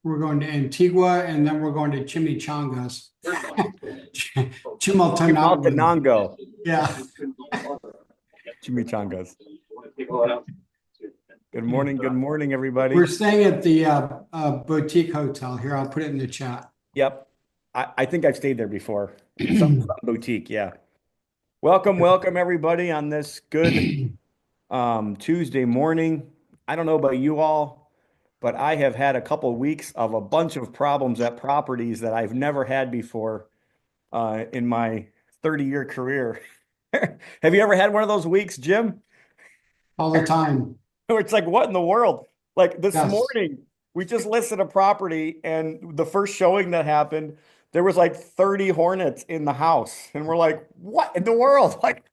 we're going to Antigua, and then we're going to Chimichangas. Chimaltenango. Maltenango. Yeah. Chimichangas. Good morning, everybody. We're staying at the boutique hotel here. I'll put it in the chat. Yep. I think I've stayed there before. Some boutique, yeah. Welcome everybody on this good Tuesday morning. I don't know about you all, but I have had a couple of weeks of a bunch of problems at properties that I've never had before in my 30-year career. Have you ever had one of those weeks, Jim? All the time. Where it's like, what in the world? Like this Yes. morning, we just listed a property, and the first showing that happened, there was like 30 hornets in the house. And we're like, what in the world? Like,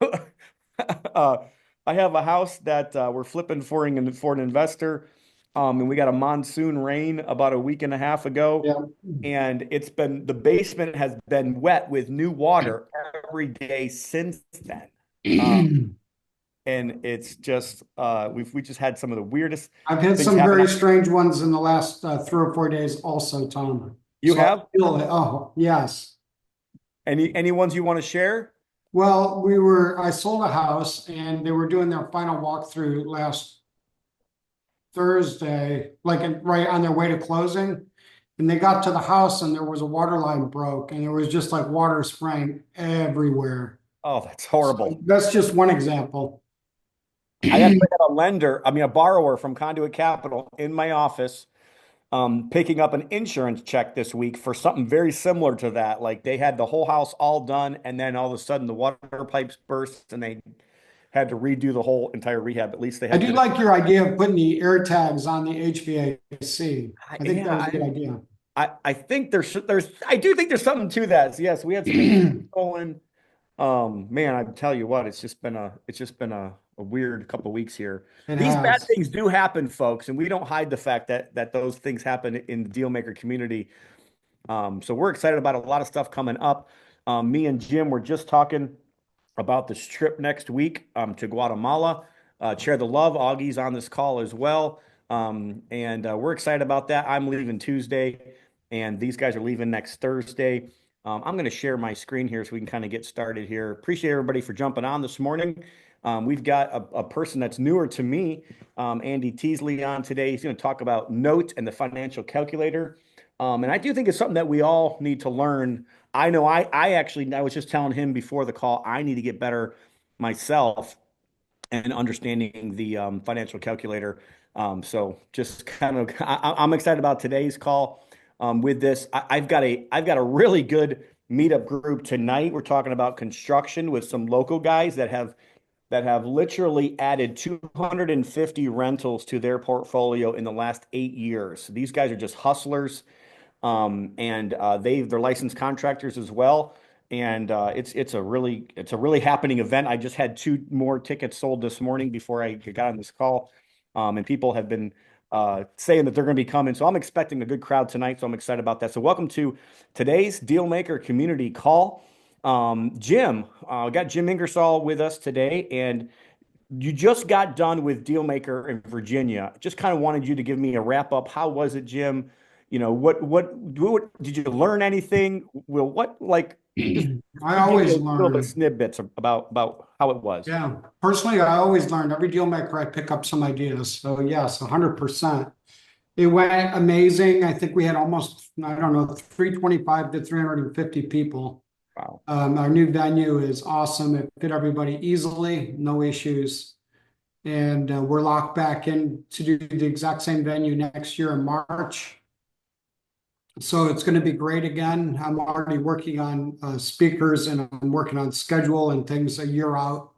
uh, I have a house that we're flipping for an investor. And we got a monsoon rain about a week and a half ago. Yeah. And the basement has been wet with new water every day since then. And it's just we just had some of the weirdest I've had things some happen. very strange ones in the last 3 or 4 days also, Tom. You So I have feel it. Oh, yes. any ones you want to share? Well, I sold a house and they were doing their final walkthrough last Thursday, right on their way to closing. And they got to the house and there was a water line broke and there was just like water spraying everywhere. Oh, that's So horrible. that's just one example. I actually had a borrower from Conduit Capital in my office, picking up an insurance check this week for something very similar to that. Like they had the whole house all done, and then all of a sudden the water pipes burst, and they had to redo the whole entire rehab. At least they I had do to. like your idea of putting the air tags on the HVAC. I think that Yeah, was a good idea. I think I do think there's something to that. So yes, we had some stolen. Man, I tell you what, it's just been a weird couple of weeks here. It These bad has. things do happen, folks, and we don't hide the fact that those things happen in the deal maker community. So we're excited about a lot of stuff coming up. Me and Jim were just talking about this trip next week to Guatemala. Share the love. Augie's on this call as well. And we're excited about that. I'm leaving Tuesday, and these guys are leaving next Thursday. I'm going to share my screen here so we can kind of get started here. Appreciate everybody for jumping on this morning. We've got a person that's newer to me, Andy Teasley, on today. He's going to talk about Note and the financial calculator. And I do think it's something that we all need to learn. I know I was just telling him before the call, I need to get better myself and understanding the financial calculator. So just kind of, I'm excited about today's call with this. I've got a really good meetup group tonight. We're talking about construction with some local guys that have literally added 250 rentals to their portfolio in the last 8 years. These guys are just hustlers, and they're licensed contractors as well. And it's a really happening event. I just had 2 more tickets sold this morning before I got on this call, and people have been saying that they're going to be coming. So I'm expecting a good crowd tonight. So I'm excited about that. So welcome to today's Dealmaker Community Call. Jim, we got Jim Ingersoll with us today, and you just got done with Dealmaker in Virginia. Just kind of wanted you to give me a wrap up. How was it, Jim? What did you learn anything? Well, just I give me always a little bit of learn. snippets about how it was. Yeah. Personally, I always learn. Every deal maker, I pick up some ideas. So yes, 100%. It went amazing. I think we had almost, I don't know, 325 to 350 people. Wow. Our new venue is awesome. It fit everybody easily, no issues. And we're locked back in to do the exact same venue next year in March. So it's going to be great again. I'm already working on speakers and I'm working on schedule and things a year out.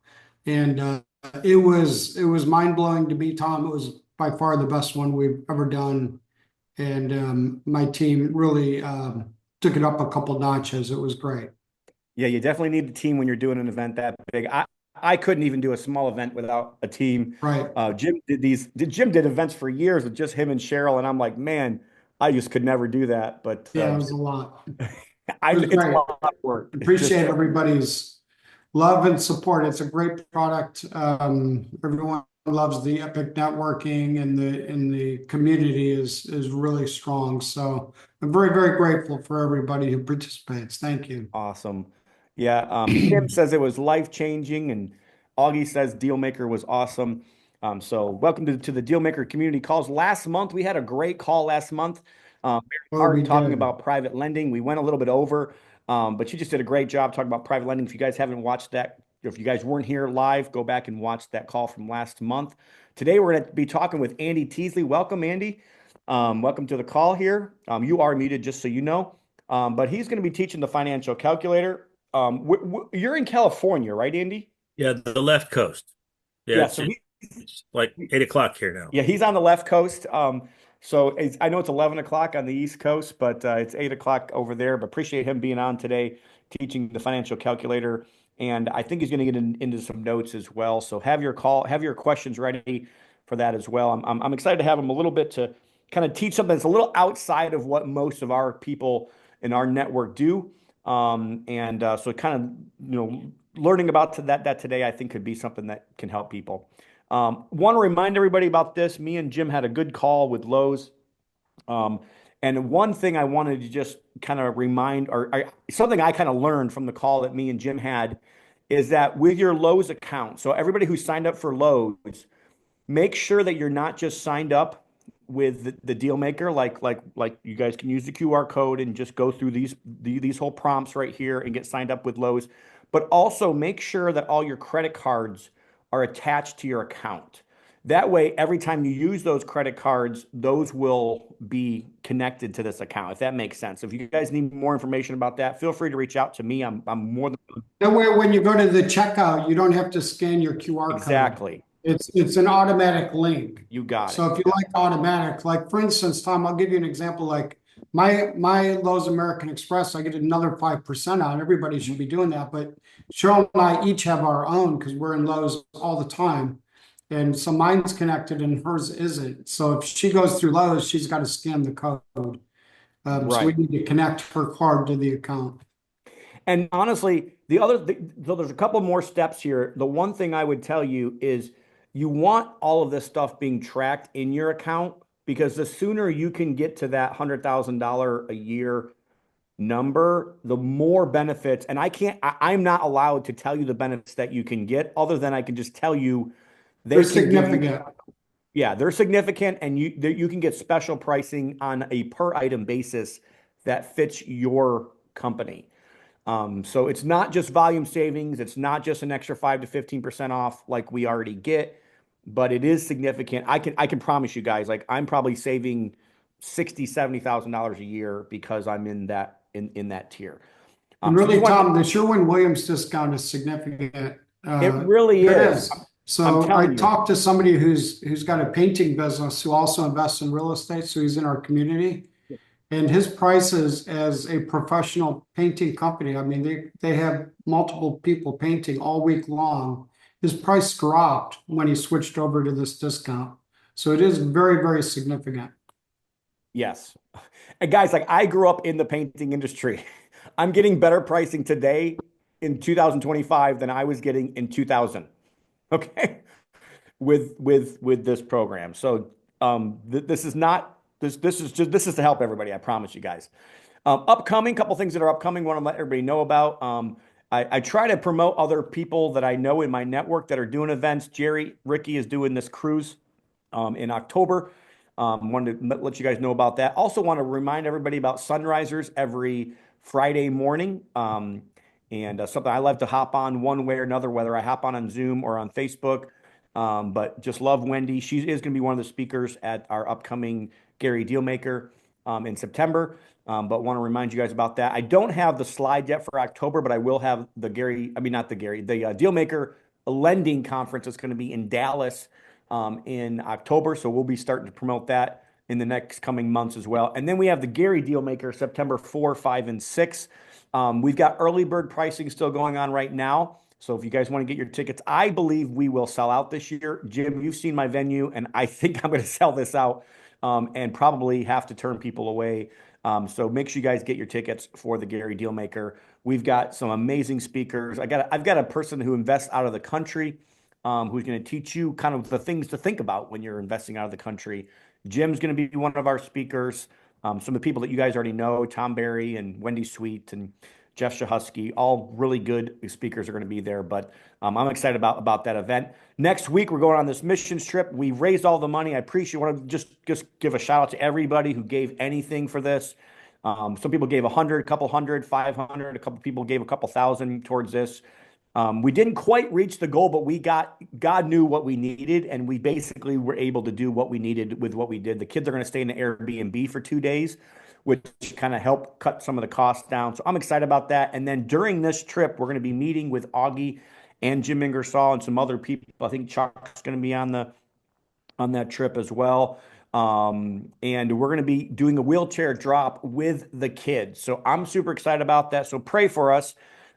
And it was mind blowing to me, Tom. It was by far the best one we've ever done. And my team really took it up a couple notches. It was great. Yeah, you definitely need a team when you're doing an event that big. I couldn't even do a small event without a team. Right. Jim did events for years with just him and Cheryl, and I'm like, man, I just could never do that. But Yeah, it was a lot. It was it's a great. lot of work. It's just Appreciate everybody's love and support. It's a great product. Everyone loves the Epic networking, and the community is really strong. So I'm very, very grateful for everybody who participates. Thank you. Awesome. Yeah. Tim says it was life-changing, and Augie says Dealmaker was awesome. So welcome to the Dealmaker community calls. Last month, we had a great call last month. Mary Oh, we Hart talking did. about private lending. We went a little bit over, but she just did a great job talking about private lending. If you guys haven't watched that, if you guys weren't here live, go back and watch that call from last month. Today, we're going to be talking with Andy Teasley. Welcome, Andy. Welcome to the call here. You are muted, just so you know. But he's going to be teaching the financial calculator. You're in California, right, Andy? Yeah, the left coast. Yeah, Yeah. it's, it's like 8 o'clock here now. Yeah, he's on the left coast. I know it's 11 o'clock on the East Coast, but it's 8 o'clock over there. But appreciate him being on today, teaching the financial calculator. And I think he's going to get into some notes as well. So have your questions ready for that as well. I'm excited to have him a little bit to kind of teach something that's a little outside of what most of our people in our network do. So kind of, learning about that today, I think could be something that can help people. Want to remind everybody about this. Me and Jim had a good call with Lowe's. And one thing I wanted to just kind of remind, something I kind of learned from the call that me and Jim had, is that with your Lowe's account, so everybody who signed up for Lowe's, make sure that you're not just signed up with the deal maker, like you guys can use the QR code and just go through these whole prompts right here and get signed up with Lowe's, but also make sure that all your credit cards are attached to your account. That way, every time you use those credit cards, those will be connected to this account, if that makes sense. If you guys need more information about that, feel free to reach out to me. I'm more than That way, when you go to the checkout, you don't have to scan your QR code. exactly. It's an automatic link. You got So it. if you like automatic, like for instance, Tom, I'll give you an example. Like my Lowe's American Express, I get another 5% on. Everybody should be doing that, but Cheryl and I each have our own because we're in Lowe's all the time. And so mine's connected and hers isn't. So if she goes through Lowe's, she's got to scan the code. So we Right. need to connect her card to the account. And honestly, so there's a couple more steps here. The one thing I would tell you is you want all of this stuff being tracked in your account, because the sooner you can get to that $100,000 a year number, the more benefits. And I'm not allowed to tell you the benefits that you can get, other than I can just tell you They're they can give you, significant. yeah, they're significant, and you can get special pricing on a per item basis that fits your company. So it's not just volume savings. It's not just an extra 5 to 15% off like we already get, but it is significant. I can promise you guys, like I'm probably saving 60, $70,000 a year because I'm in that tier. And So really, just want Tom, the Sherwin-Williams discount is significant. it really It is. is. I'm So I telling you. talked to somebody who's got a painting business who also invests in real estate. So he's in our community. And his prices as a professional painting company, I mean, they have multiple people painting all week long. His price dropped when he switched over to this discount. So it is very, very significant. Yes. And guys, like I grew up in the painting industry. I'm getting better pricing today in 2025 than I was getting in 2000. Okay. With this program. So this is not this is to help everybody. I promise you guys. Upcoming couple things that are upcoming. Want to let everybody know about. I try to promote other people that I know in my network that are doing events. Ricky is doing this cruise in October. Wanted to let you guys know about that. Also want to remind everybody about Sunrisers every Friday morning. And something I love to hop on one way or another, whether I hop on Zoom or on Facebook. But just love Wendy. She is going to be one of the speakers at our upcoming Gary Dealmaker in September. But want to remind you guys about that. I don't have the slide yet for October, but I will have the not the Dealmaker lending conference that's going to be in Dallas in October. So we'll be starting to promote that in the next coming months as well. And then we have the Gary Dealmaker September 4, 5, and 6. We've got early bird pricing still going on right now. So if you guys want to get your tickets, I believe we will sell out this year. Jim, you've seen my venue, and I think I'm going to sell this out and probably have to turn people away. So make sure you guys get your tickets for the Gary Dealmaker. We've got some amazing speakers. I've got a person who invests out of the country who's going to teach you kind of the things to think about when you're investing out of the country. Jim's going to be one of our speakers. Some of the people that you guys already know, Tom Barry and Wendy Sweet and Jeff Shahusky, all really good speakers are going to be there. But I'm excited about that event. Next week, we're going on this missions trip. We raised all the money. I appreciate. Want to just give a shout out to everybody who gave anything for this. Some people gave 100, a couple hundred, 500. A couple people gave a couple thousand towards this. We didn't quite reach the goal, but God knew what we needed, and we basically were able to do what we needed with what we did. The kids are going to stay in the Airbnb for 2 days, which kind of helped cut some of the costs down. So I'm excited about that. And then during this trip, we're going to be meeting with Augie and Jim Ingersoll and some other people. I think Chuck's going to be on that trip as well. And we're going to be doing a wheelchair drop with the kids. So I'm super excited about that. So pray for us.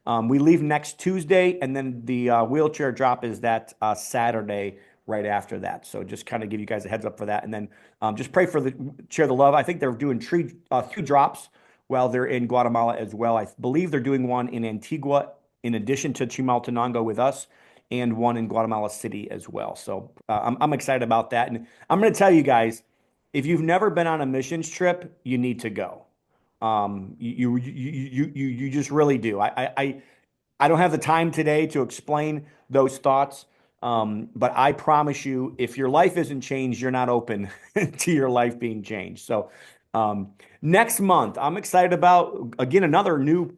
We leave next Tuesday, and then the wheelchair drop is that Saturday right after that. So just kind of give you guys a heads up for that. And then just pray for share the love. I think they're doing three drops while they're in Guatemala as well. I believe they're doing one in Antigua in addition to Chimaltenango with us, and one in Guatemala City as well. So I'm excited about that. And I'm going to tell you guys, if you've never been on a missions trip, you need to go. You just really do. I don't have the time today to explain those thoughts. But I promise you, if your life isn't changed, you're not open to your life being changed. So, next month, I'm excited about, again, another new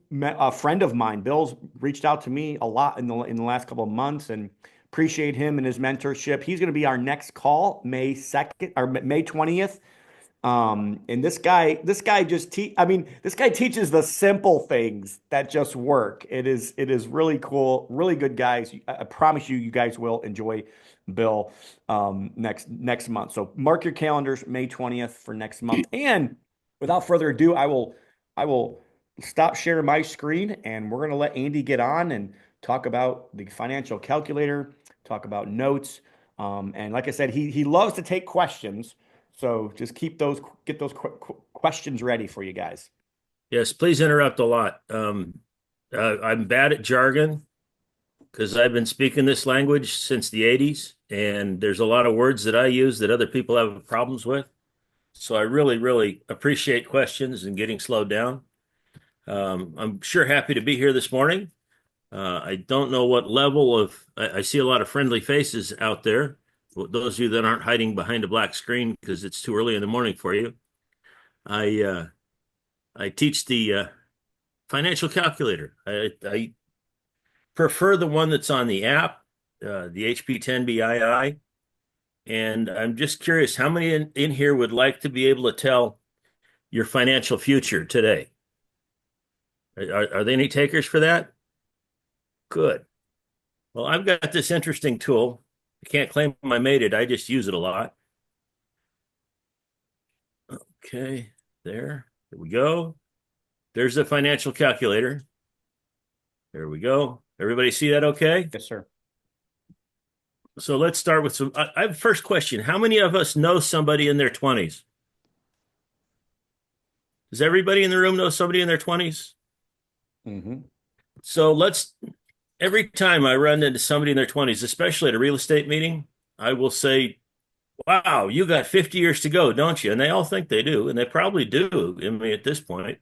friend of mine. Bill's reached out to me a lot in the last couple of months, and appreciate him and his mentorship. He's going to be our next call, May 2nd or May 20th. And this guy this guy teaches the simple things that just work. It is really cool, really good guys. I promise you guys will enjoy Bill next month. So mark your calendars, May 20th for next month. And without further ado, I will stop sharing my screen, and we're going to let Andy get on and talk about the financial calculator, talk about notes. And like I said, he loves to take questions. So just get those questions ready for you guys. Yes, please interrupt a lot. I'm bad at jargon because I've been speaking this language since the 80s, and there's a lot of words that I use that other people have problems with. So I really, really appreciate questions and getting slowed down. I'm sure happy to be here this morning. I don't know what level I see a lot of friendly faces out there. Those of you that aren't hiding behind a black screen because it's too early in the morning for you. I teach the financial calculator. I prefer the one that's on the app, the HP10BII. And I'm just curious, how many in here would like to be able to tell your financial future today? Are there any takers for that? Good. Well, I've got this interesting tool. I can't claim I made it. I just use it a lot. Okay, there we go. There's the financial calculator. There we go. Everybody see that okay? Yes, sir. So let's start with some. I have first question. How many of us know somebody in their 20s? Does everybody in the room know somebody in their 20s? Mm-hmm. So every time I run into somebody in their 20s, especially at a real estate meeting, I will say, wow, you got 50 years to go, don't you? And they all think they do, and they probably do, I mean, at this point.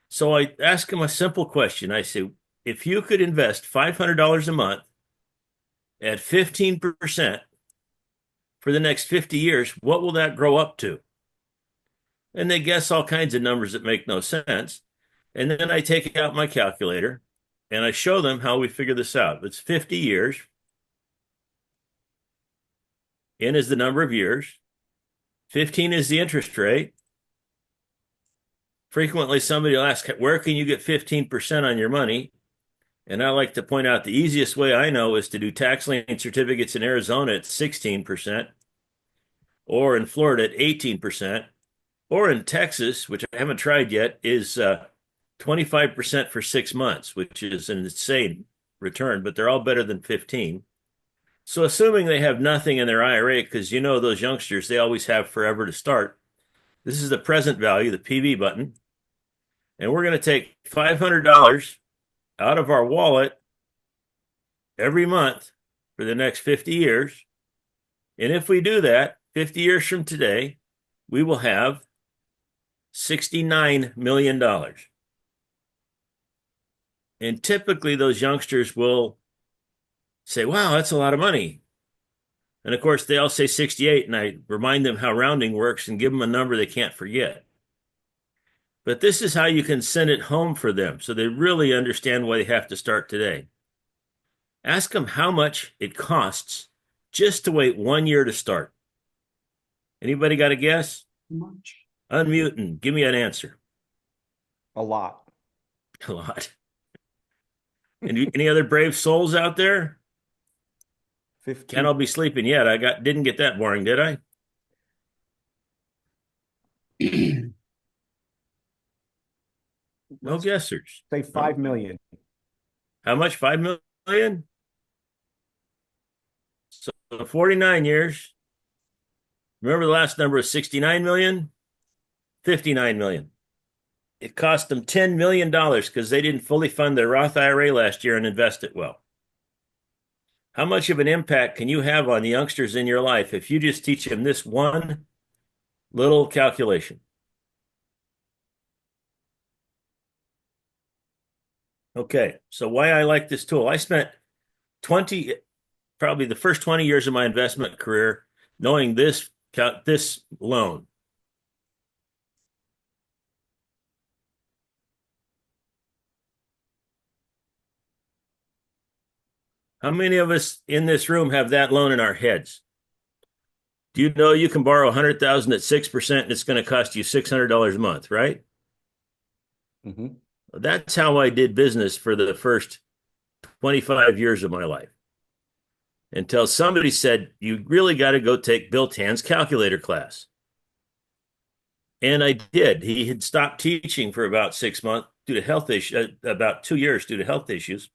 So I ask them a simple question. I say, if you could invest $500 a month at 15% for the next 50 years, what will that grow up to? And they guess all kinds of numbers that make no sense. And then I take out my calculator and I show them how we figure this out. It's 50 years. N is the number of years. 15 is the interest rate. Frequently, somebody will ask, where can you get 15% on your money? And I like to point out the easiest way I know is to do tax lien certificates in Arizona at 16%, or in Florida at 18%, or in Texas, which I haven't tried yet, is 25% for 6 months, which is an insane return, but they're all better than 15. So assuming they have nothing in their IRA, because you know those youngsters, they always have forever to start. This is the present value, the PV button. And we're going to take $500 out of our wallet every month for the next 50 years. And if we do that, 50 years from today, we will have $69 million. And typically those youngsters will say, wow, that's a lot of money. And of course, they all say 68, and I remind them how rounding works and give them a number they can't forget. But this is how you can send it home for them so they really understand why they have to start today. Ask them how much it costs just to wait 1 year to start. Anybody got a guess? Much. Unmute and give me an answer. A lot. A lot. Any other brave souls out there? 15. Can't all be sleeping yet. Didn't get that boring, did I? No guessers. Say 5 million. How much? 5 million? So 49 years. Remember the last number was 69 million? 59 million. It cost them $10 million because they didn't fully fund their Roth IRA last year and invest it well. How much of an impact can you have on the youngsters in your life if you just teach them this one little calculation? Okay, so why I like this tool. I spent probably the first 20 years of my investment career knowing this loan. How many of us in this room have that loan in our heads? Do you know you can borrow $100,000 at 6% and it's going to cost you $600 a month, right? Mm-hmm. That's how I did business for the first 25 years of my life. Until somebody said, you really got to go take Bill Tan's calculator class. And I did. He had stopped teaching for about 6 months due to health issues, about 2 years due to health issues.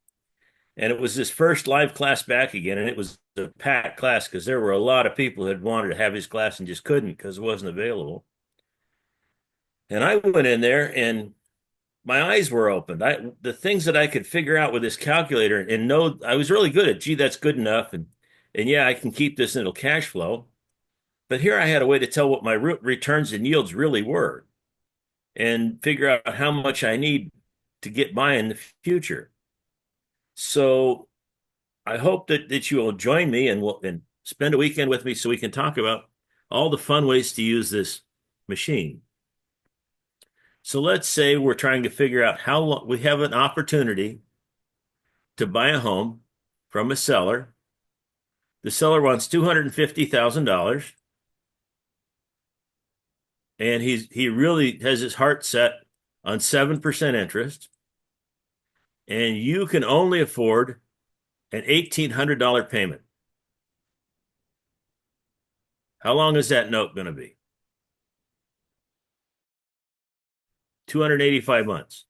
And it was his first live class back again. And it was a packed class because there were a lot of people who had wanted to have his class and just couldn't because it wasn't available. And I went in there and my eyes were opened. The things that I could figure out with this calculator and know I was really good at, gee, that's good enough. And yeah, I can keep this and it'll cash flow. But here I had a way to tell what my returns and yields really were and figure out how much I need to get by in the future. So I hope that you will join me and spend a weekend with me so we can talk about all the fun ways to use this machine. So let's say we're trying to figure out how long we have an opportunity to buy a home from a seller. The seller wants $250,000. And he really has his heart set on 7% interest. And you can only afford an $1,800 payment. How long is that note going to be? 285 months.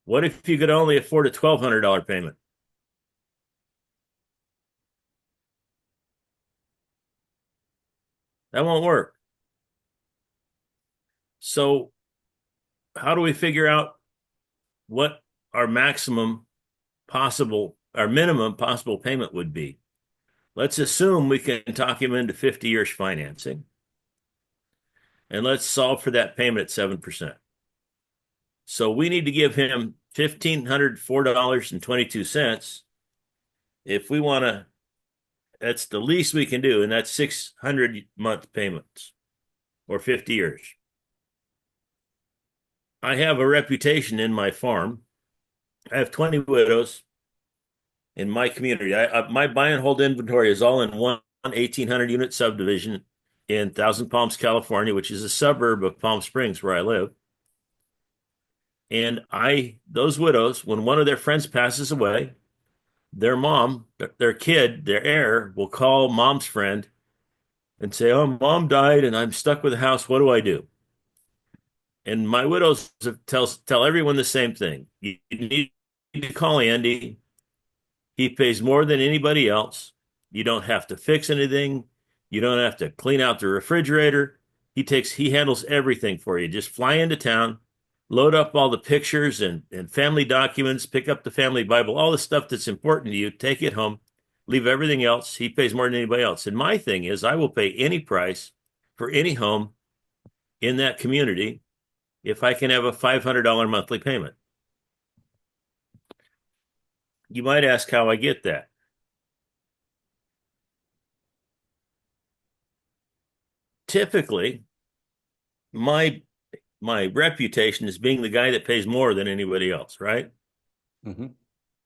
What if you could only afford a $1,200 payment? That won't work. So how do we figure out what our minimum possible payment would be? Let's assume we can talk him into 50 years financing. And let's solve for that payment at 7%. So we need to give him $1,504.22. If we want to, that's the least we can do, and that's 600 month payments or 50 years. I have a reputation in my farm. I have 20 widows in my community. My buy and hold inventory is all in one 1,800 unit subdivision in Thousand Palms, California, which is a suburb of Palm Springs where I live. And those widows, when one of their friends passes away, their mom, their kid, their heir will call mom's friend and say, oh, mom died and I'm stuck with the house. What do I do? And my widows tell everyone the same thing. You need to call Andy. He pays more than anybody else. You don't have to fix anything. You don't have to clean out the refrigerator. He handles everything for you. Just fly into town, load up all the pictures and family documents, pick up the family Bible, all the stuff that's important to you, take it home, leave everything else. He pays more than anybody else. And my thing is, I will pay any price for any home in that community if I can have a $500 monthly payment. You might ask how I get that. Typically, my reputation is being the guy that pays more than anybody else, right? Mm-hmm.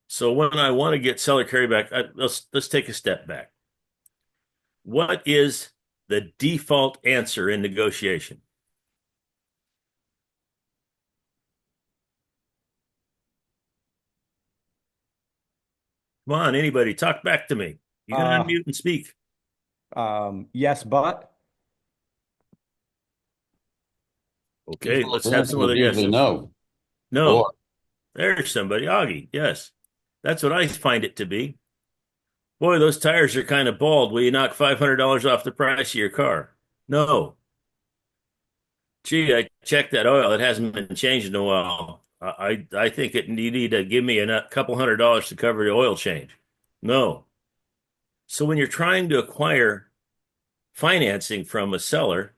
So when I want to get seller carryback, let's take a step back. What is the default answer in negotiation? Come on, anybody, talk back to me. You can unmute and speak. Yes, but Okay, let's The have answer some is other usually guesses. no. No, Or there's somebody. Augie, yes. That's what I find it to be. Boy, those tires are kind of bald. Will you knock $500 off the price of your car? No. Gee, I checked that oil. It hasn't been changed in a while. I think you need to give me a couple $100 to cover the oil change. No. So when you're trying to acquire financing from a seller,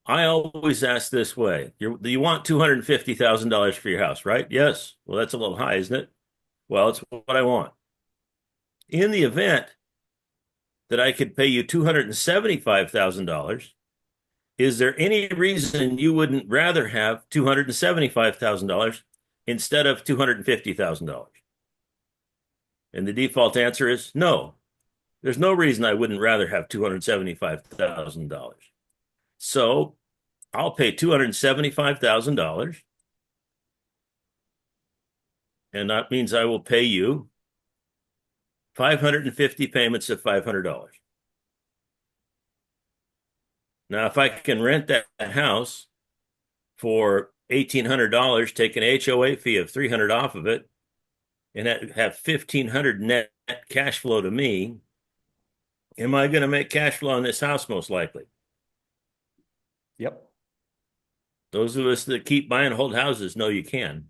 I always ask this way. You want $250,000 for your house, right? Yes. Well, that's a little high, isn't it? Well, it's what I want. In the event that I could pay you $275,000, is there any reason you wouldn't rather have $275,000 instead of $250,000? And the default answer is no. There's no reason I wouldn't rather have $275,000. So I'll pay $275,000, and that means I will pay you 550 payments of $500. Now, if I can rent that house for $1,800, take an HOA fee of $300 off of it, and have $1,500 net cash flow to me, am I going to make cash flow on this house? Most likely. yep. Those of us that keep buying hold houses know you can.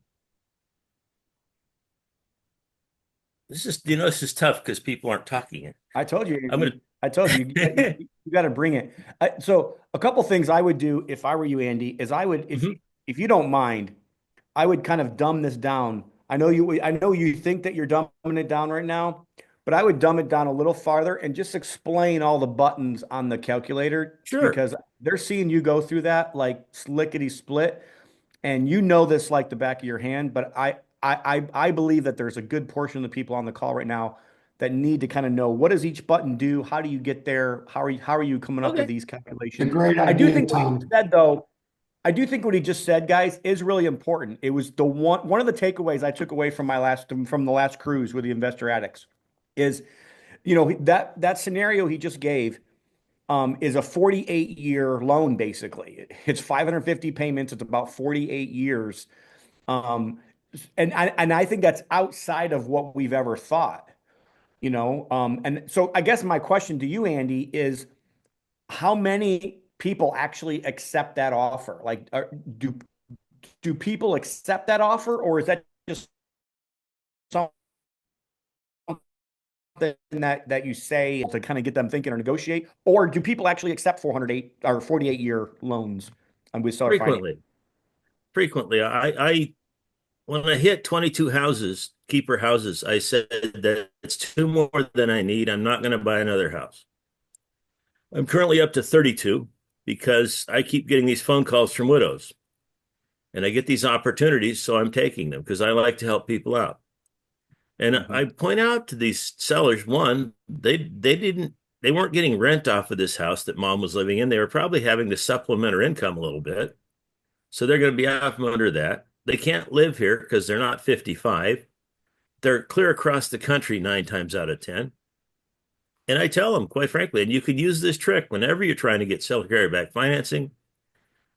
This is tough because people aren't talking. I told you. I'm gonna. I told you. You got to bring it. So a couple things I would do if I were you, Andy, is I would, if you don't mind, I would kind of dumb this down. I know you think that you're dumbing it down right now, but I would dumb it down a little farther and just explain all the buttons on the calculator. Sure. Because they're seeing you go through that like slickety split, and you know this like the back of your hand. But I believe that there's a good portion of the people on the call right now that need to kind of know, what does each button do? How do you get there? How are you coming up with these It's a calculations? great I do idea, think what he Tom. said though, I do think what he just said, guys, is really important. It was the one of the takeaways I took away from the last cruise with the investor addicts is, that scenario he just gave is a 48-year loan, basically. It's 550 payments. It's about 48 years. And I think that's outside of what we've ever thought, and so I guess my question to you, Andy, is how many people actually accept that offer? Like, do people accept that offer, or is that just something that you say to kind of get them thinking or negotiate, or do people actually accept 408 or 48-year loans with seller finance? Frequently, I when I hit 22 keeper houses, I said that it's two more than I need. I'm not going to buy another house. I'm currently up to 32 because I keep getting these phone calls from widows, and I get these opportunities, so I'm taking them because I like to help people out. And I point out to these sellers, one, they weren't getting rent off of this house that mom was living in. They were probably having to supplement her income a little bit. So they're going to be out from under that. They can't live here because they're not 55. They're clear across the country 9 times out of 10. And I tell them, quite frankly, and you could use this trick whenever you're trying to get seller carryback financing.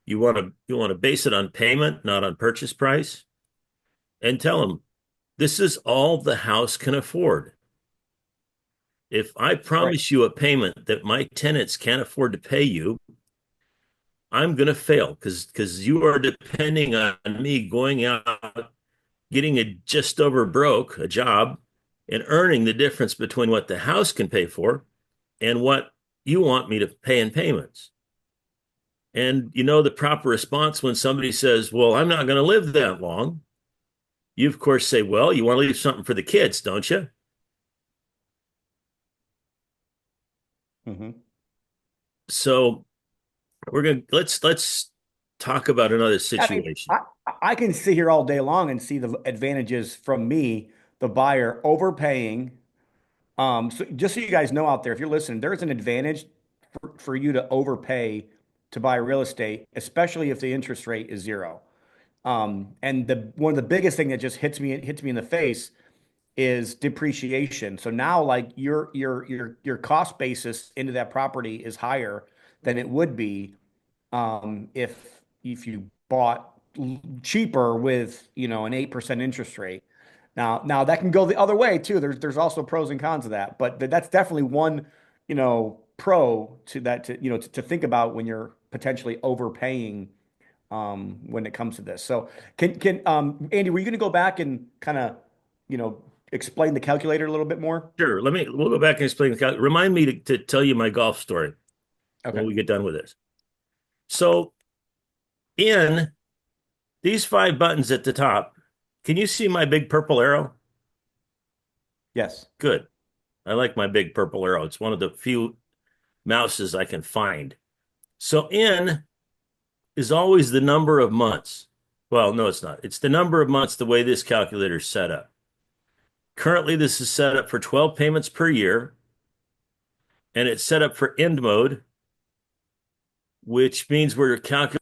You want to base it on payment, not on purchase price, and tell them this is all the house can afford. If I promise you a payment that my tenants can't afford to pay you, I'm going to fail because you are depending on me going out, getting a just over broke a job and earning the difference between what the house can pay for and what you want me to pay in payments. And you know, the proper response when somebody says, well, I'm not going to live that long, you of course say, well, you want to leave something for the kids, don't you? Mm-hmm. So let's talk about another I mean, situation. I can sit here all day long and see the advantages from me, the buyer, overpaying. So just so you guys know out there, if you're listening, there's an advantage for you to overpay to buy real estate, especially if the interest rate is zero. And the one of the biggest thing that just hits me in the face is depreciation. So now like your cost basis into that property is higher than it would be if you bought cheaper with, you know, an 8% interest rate. Now that can go the other way too. There's also pros and cons of that, but that's definitely one, you know, pro to that to, you know, to think about when you're potentially overpaying when it comes to this. So can Andy, were you going to go back and kind of, you know, explain the calculator a little bit more? Sure. We'll go back and explain remind me to tell you my golf story when Okay. we get done with this. So in these 5 buttons at the top, can you see my big purple arrow? Yes. Good. I like my big purple arrow. It's one of the few mouses I can find. So in is always the number of months. Well, no, it's not. It's the number of months the way this calculator is set up. Currently, this is set up for 12 payments per year, and it's set up for end mode, which means we're calculating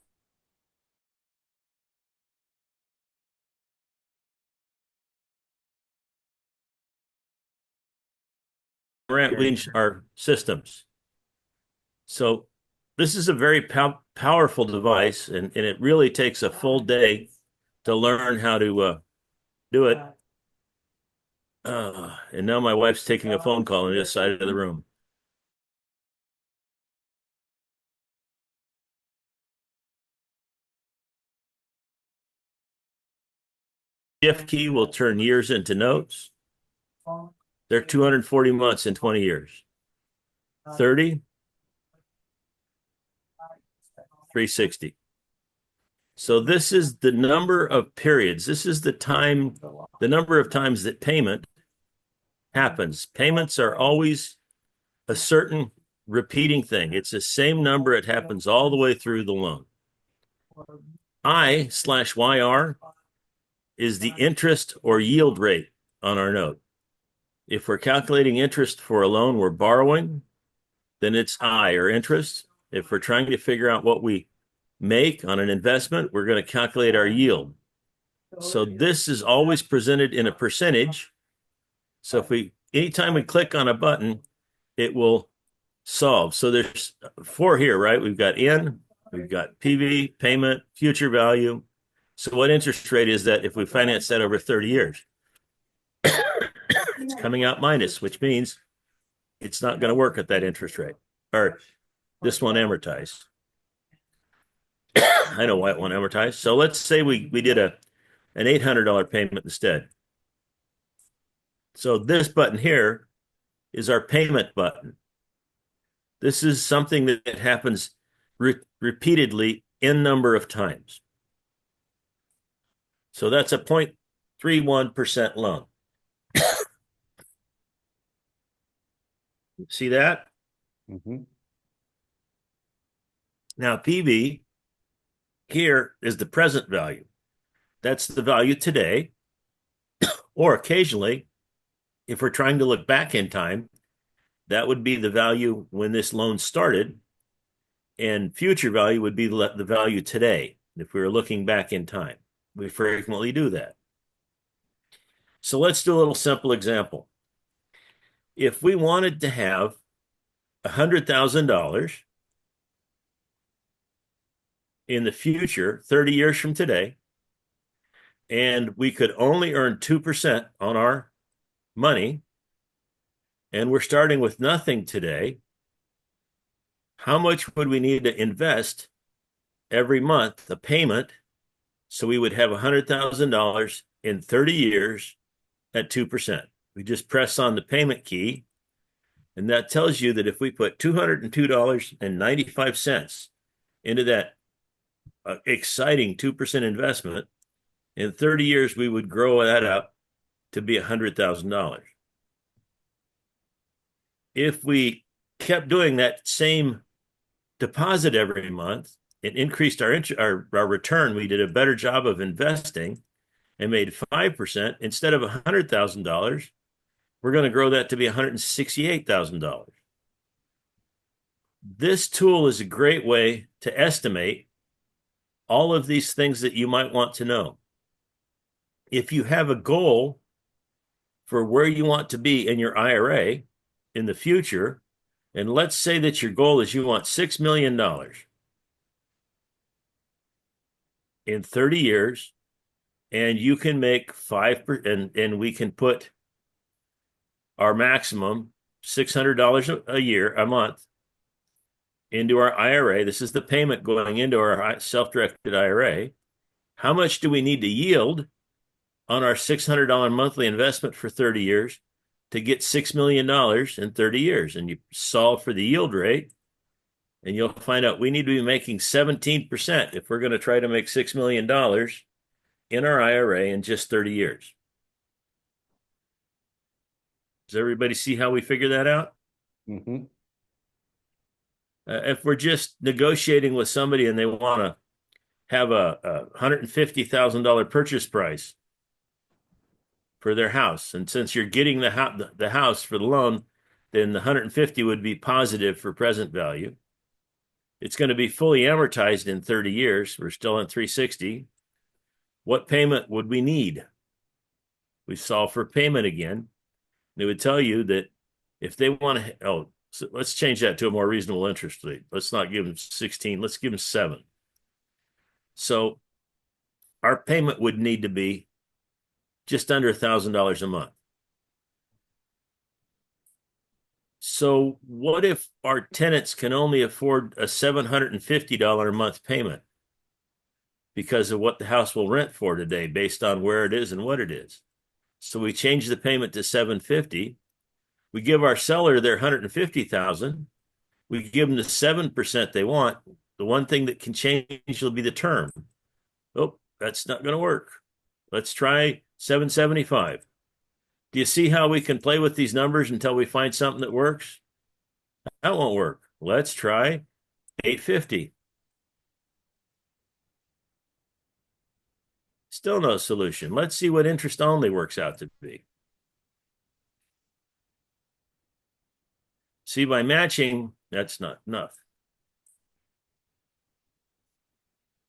our systems. So this is a very powerful device, and it really takes a full day to learn how to do it. And now my wife's taking a phone call on this side of the room. Shift key will turn years into notes. They're 240 months in 20 years. 30, 360. So this is the number of periods. This is the time, the number of times that payment happens. Payments are always a certain repeating thing. It's the same number. It happens all the way through the loan. I/YR is the interest or yield rate on our note. If we're calculating interest for a loan we're borrowing, then it's I, or interest. If we're trying to figure out what we make on an investment, we're going to calculate our yield. So this is always presented in a percentage. So anytime we click on a button, it will solve. So there's 4 here, right? We've got N, we've got PV, payment, future value. So what interest rate is that if we finance that over 30 years? It's coming out minus, which means it's not going to work at that interest rate, or this won't amortize. I know why it won't amortize. So let's say we did an $800 payment instead. So this button here is our payment button. This is something that happens repeatedly n number of times. So that's a 0.31% loan. See that? Mm-hmm. Now, PV here is the present value. That's the value today. Or occasionally, if we're trying to look back in time, that would be the value when this loan started. And future value would be the value today, if we were looking back in time. We frequently do that. So let's do a little simple example. If we wanted to have $100,000 in the future, 30 years from today, and we could only earn 2% on our money, and we're starting with nothing today, how much would we need to invest every month, a payment, so we would have $100,000 in 30 years at 2%? We just press on the payment key, and that tells you that if we put $202.95 into that exciting 2% investment, in 30 years, we would grow that up to be $100,000. If we kept doing that same deposit every month, it increased our return. We did a better job of investing and made 5%. Instead of $100,000, we're going to grow that to be $168,000. This tool is a great way to estimate all of these things that you might want to know. If you have a goal for where you want to be in your IRA in the future, and let's say that your goal is you want $6 million in 30 years, and you can make 5%, and we can put our maximum $600 a month into our IRA. This is the payment going into our self-directed IRA. How much do we need to yield on our $600 monthly investment for 30 years to get $6 million in 30 years? And you solve for the yield rate, and you'll find out we need to be making 17% if we're going to try to make $6 million in our IRA in just 30 years. Does everybody see how we figure that out? Mm-hmm. If we're just negotiating with somebody and they want to have a $150,000 purchase price for their house, and since you're getting the house for the loan, then the 150 would be positive for present value. It's going to be fully amortized in 30 years. We're still on 360. What payment would we need? We solve for payment again. And it would tell you that if they want to, so let's change that to a more reasonable interest rate. Let's not give them 16. Let's give them 7. So our payment would need to be just under $1,000 a month. So what if our tenants can only afford a $750 a month payment because of what the house will rent for today based on where it is and what it is? So we change the payment to $750. We give our seller their $150,000. We give them the 7% they want. The one thing that can change will be the term. Oh, that's not going to work. Let's try $775. Do you see how we can play with these numbers until we find something that works? That won't work. Let's try $850. Still no solution. Let's see what interest only works out to be. See, by matching, that's not enough.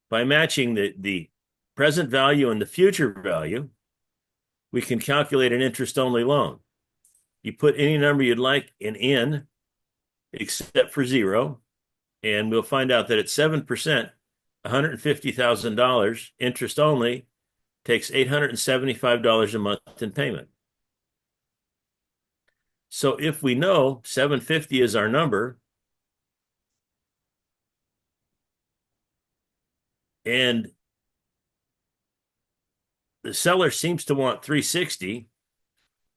By matching the present value and the future value, we can calculate an interest-only loan. You put any number you'd like in except for 0, and we'll find out that at 7%, $150,000 interest only takes $875 a month in payment. So if we know 750 is our number, and the seller seems to want 360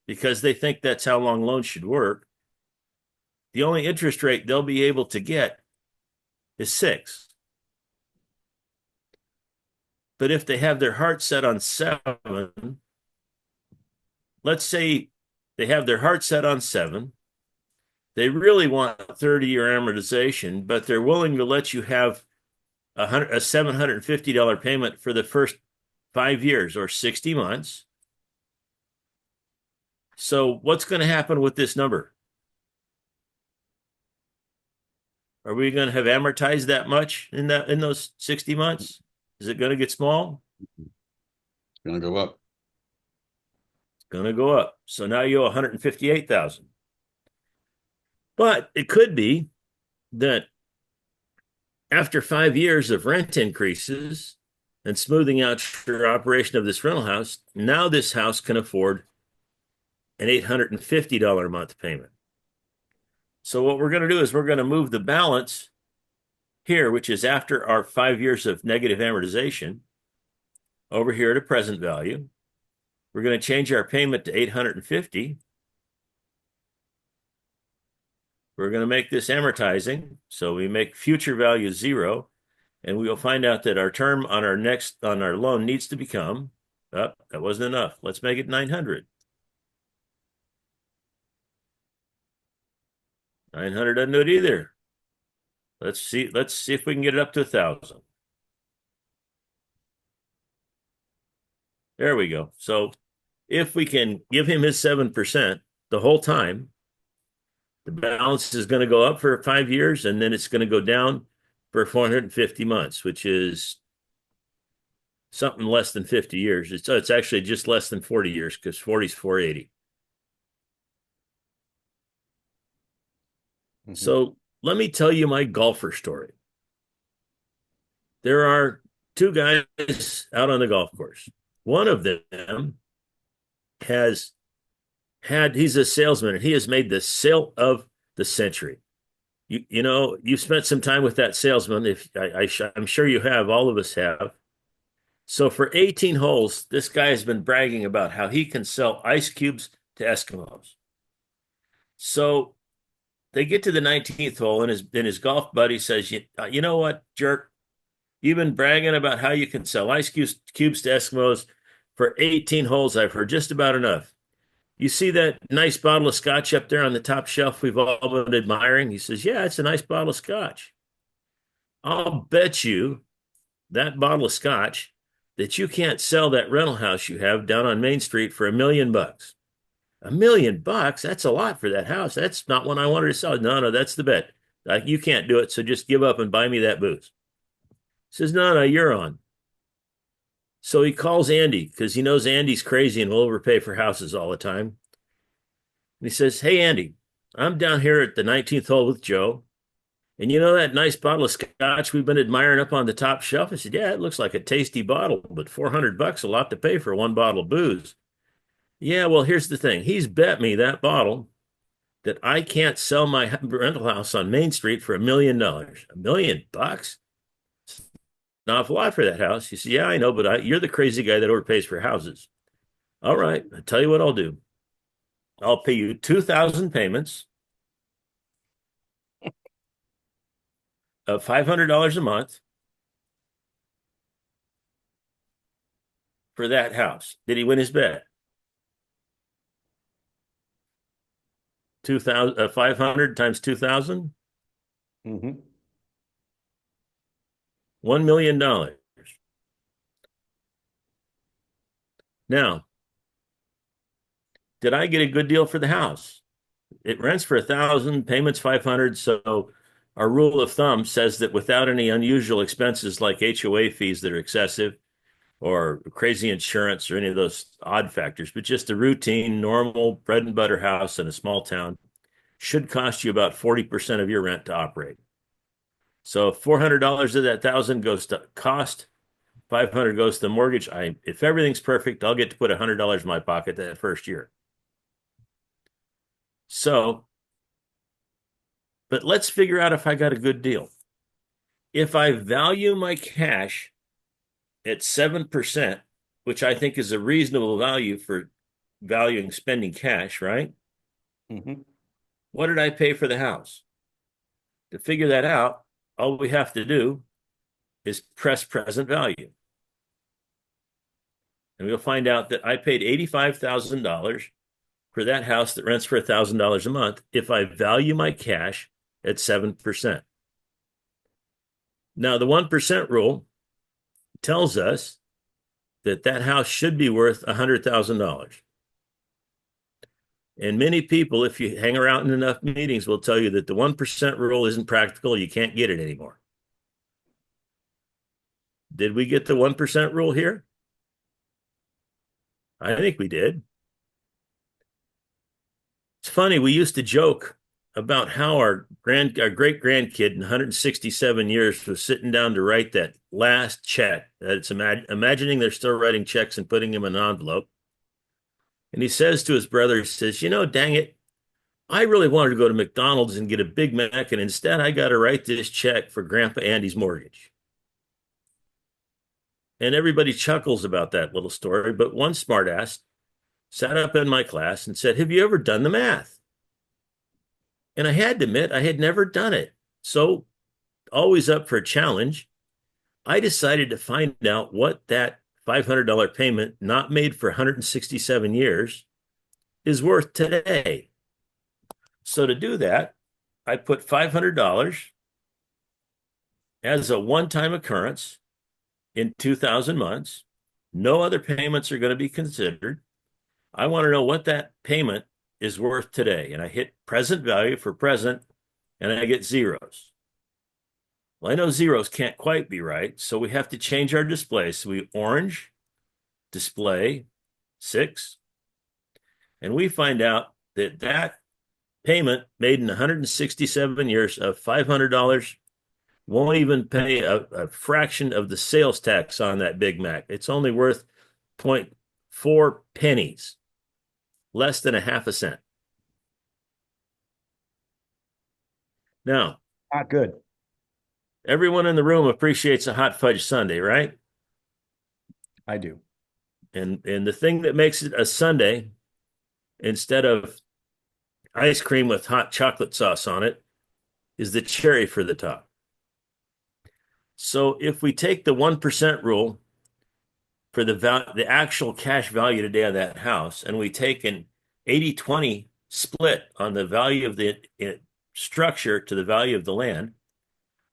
because they think that's how long loans should work, the only interest rate they'll be able to get is 6. But if they have their heart set on 7, let's say they have their heart set on 7, they really want 30-year amortization, but they're willing to let you have a $750 payment for the first 5 years or 60 months. So what's going to happen with this number? Are we going to have amortized that much in those 60 months? Is it going to get small? It's going to go up. It's going to go up. So now you owe $158,000. But it could be that after 5 years of rent increases and smoothing out your operation of this rental house, now this house can afford an $850 a month payment. So what we're going to do is we're going to move the balance here, which is after our 5 years of negative amortization, over here to present value. We're going to change our payment to 850. We're going to make this amortizing. So we make future value 0. And we will find out that our term on our loan needs to become, that wasn't enough. Let's make it 900. 900 doesn't do it either. Let's see if we can get it up to 1,000. There we go. So if we can give him his 7% the whole time, the balance is going to go up for 5 years, and then it's going to go down for 450 months, which is something less than 50 years. It's actually just less than 40 years, because 40 is 480. So let me tell you my golfer story. There are 2 guys out on the golf course. One of them he's a salesman, and he has made the sale of the century. You know, you've spent some time with that salesman. I'm sure you have, all of us have. So for 18 holes, this guy has been bragging about how he can sell ice cubes to Eskimos. So they get to the 19th hole, and his golf buddy says, you know what, jerk? You've been bragging about how you can sell ice cubes to Eskimos for 18 holes. I've heard just about enough. You see that nice bottle of scotch up there on the top shelf we've all been admiring? He says, yeah, it's a nice bottle of scotch. I'll bet you that bottle of scotch that you can't sell that rental house you have down on Main Street for $1 million. $1 million? That's a lot for that house. That's not one I wanted to sell. No, that's the bet. You can't do it, so just give up and buy me that booze. He says, no, you're on. So he calls Andy, because he knows Andy's crazy and will overpay for houses all the time. And he says, hey, Andy, I'm down here at the 19th hole with Joe. And you know that nice bottle of scotch we've been admiring up on the top shelf? I said, yeah, it looks like a tasty bottle, but $400 a lot to pay for one bottle of booze. Yeah, well, here's the thing. He's bet me that bottle that I can't sell my rental house on Main Street for $1 million. $1 million? Not awful lot for that house. He said, yeah, I know, but you're the crazy guy that overpays for houses. All right, I'll tell you what I'll do. I'll pay you 2,000 payments of $500 a month for that house. Did he win his bet? 500 times 2,000? Mm-hmm. $1 million. Now, did I get a good deal for the house? It rents for 1,000, payments 500. So our rule of thumb says that without any unusual expenses like HOA fees that are excessive, or crazy insurance, or any of those odd factors, but just a routine, normal bread and butter house in a small town should cost you about 40% of your rent to operate. So $400 of that 1,000 goes to cost, 500 goes to the mortgage. If everything's perfect, I'll get to put $100 in my pocket that first year. So, but let's figure out if I got a good deal. If I value my cash at 7%, which I think is a reasonable value for valuing spending cash, right? Mm-hmm. What did I pay for the house? To figure that out, all we have to do is press present value. And we'll find out that I paid $85,000 for that house that rents for $1,000 a month if I value my cash at 7%. Now, the 1% rule tells us that that house should be worth $100,000. And many people, if you hang around in enough meetings, will tell you that the 1% rule isn't practical. You can't get it anymore. Did we get the 1% rule here? I think we did. It's funny, we used to joke about how our great grandkid in 167 years was sitting down to write that last check. It's imagining they're still writing checks and putting them in an envelope. And he says to his brother, he says, you know, dang it, I really wanted to go to McDonald's and get a Big Mac, and instead I got to write this check for Grandpa Andy's mortgage. And everybody chuckles about that little story, but one smartass sat up in my class and said, "Have you ever done the math?" And I had to admit I had never done it. So, always up for a challenge, I decided to find out what that $500 payment, not made for 167 years, is worth today. So, to do that, I put $500 as a one-time occurrence in 2,000 months. No other payments are going to be considered. I want to know what that payment is worth today. And I hit present value for present, and I get zeros. Well, I know zeros can't quite be right, so we have to change our display. So we orange, display 6, and we find out that that payment made in 167 years of $500 won't even pay a fraction of the sales tax on that Big Mac. It's only worth 0.4 pennies, less than a half a cent. Now, Not good. everyone in the room appreciates a hot fudge sundae, right? I do. And the thing that makes it a sundae instead of ice cream with hot chocolate sauce on it is the cherry for the top. So if we take the 1% rule for the actual cash value today of that house, and we take an 80-20 split on the value of the structure to the value of the land,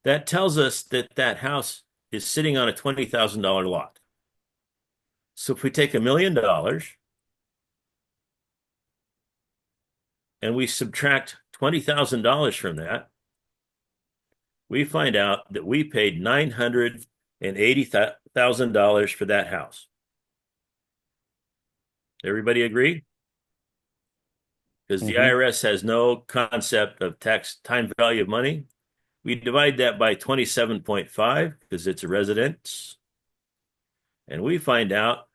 that tells us that that house is sitting on a $20,000 lot. So if we take $1 million and we subtract $20,000 from that, we find out that we paid $980,000 for that house. Everybody agree? Because the IRS has no concept of tax time value of money. We divide that by 27.5 because it's a residence. And we find out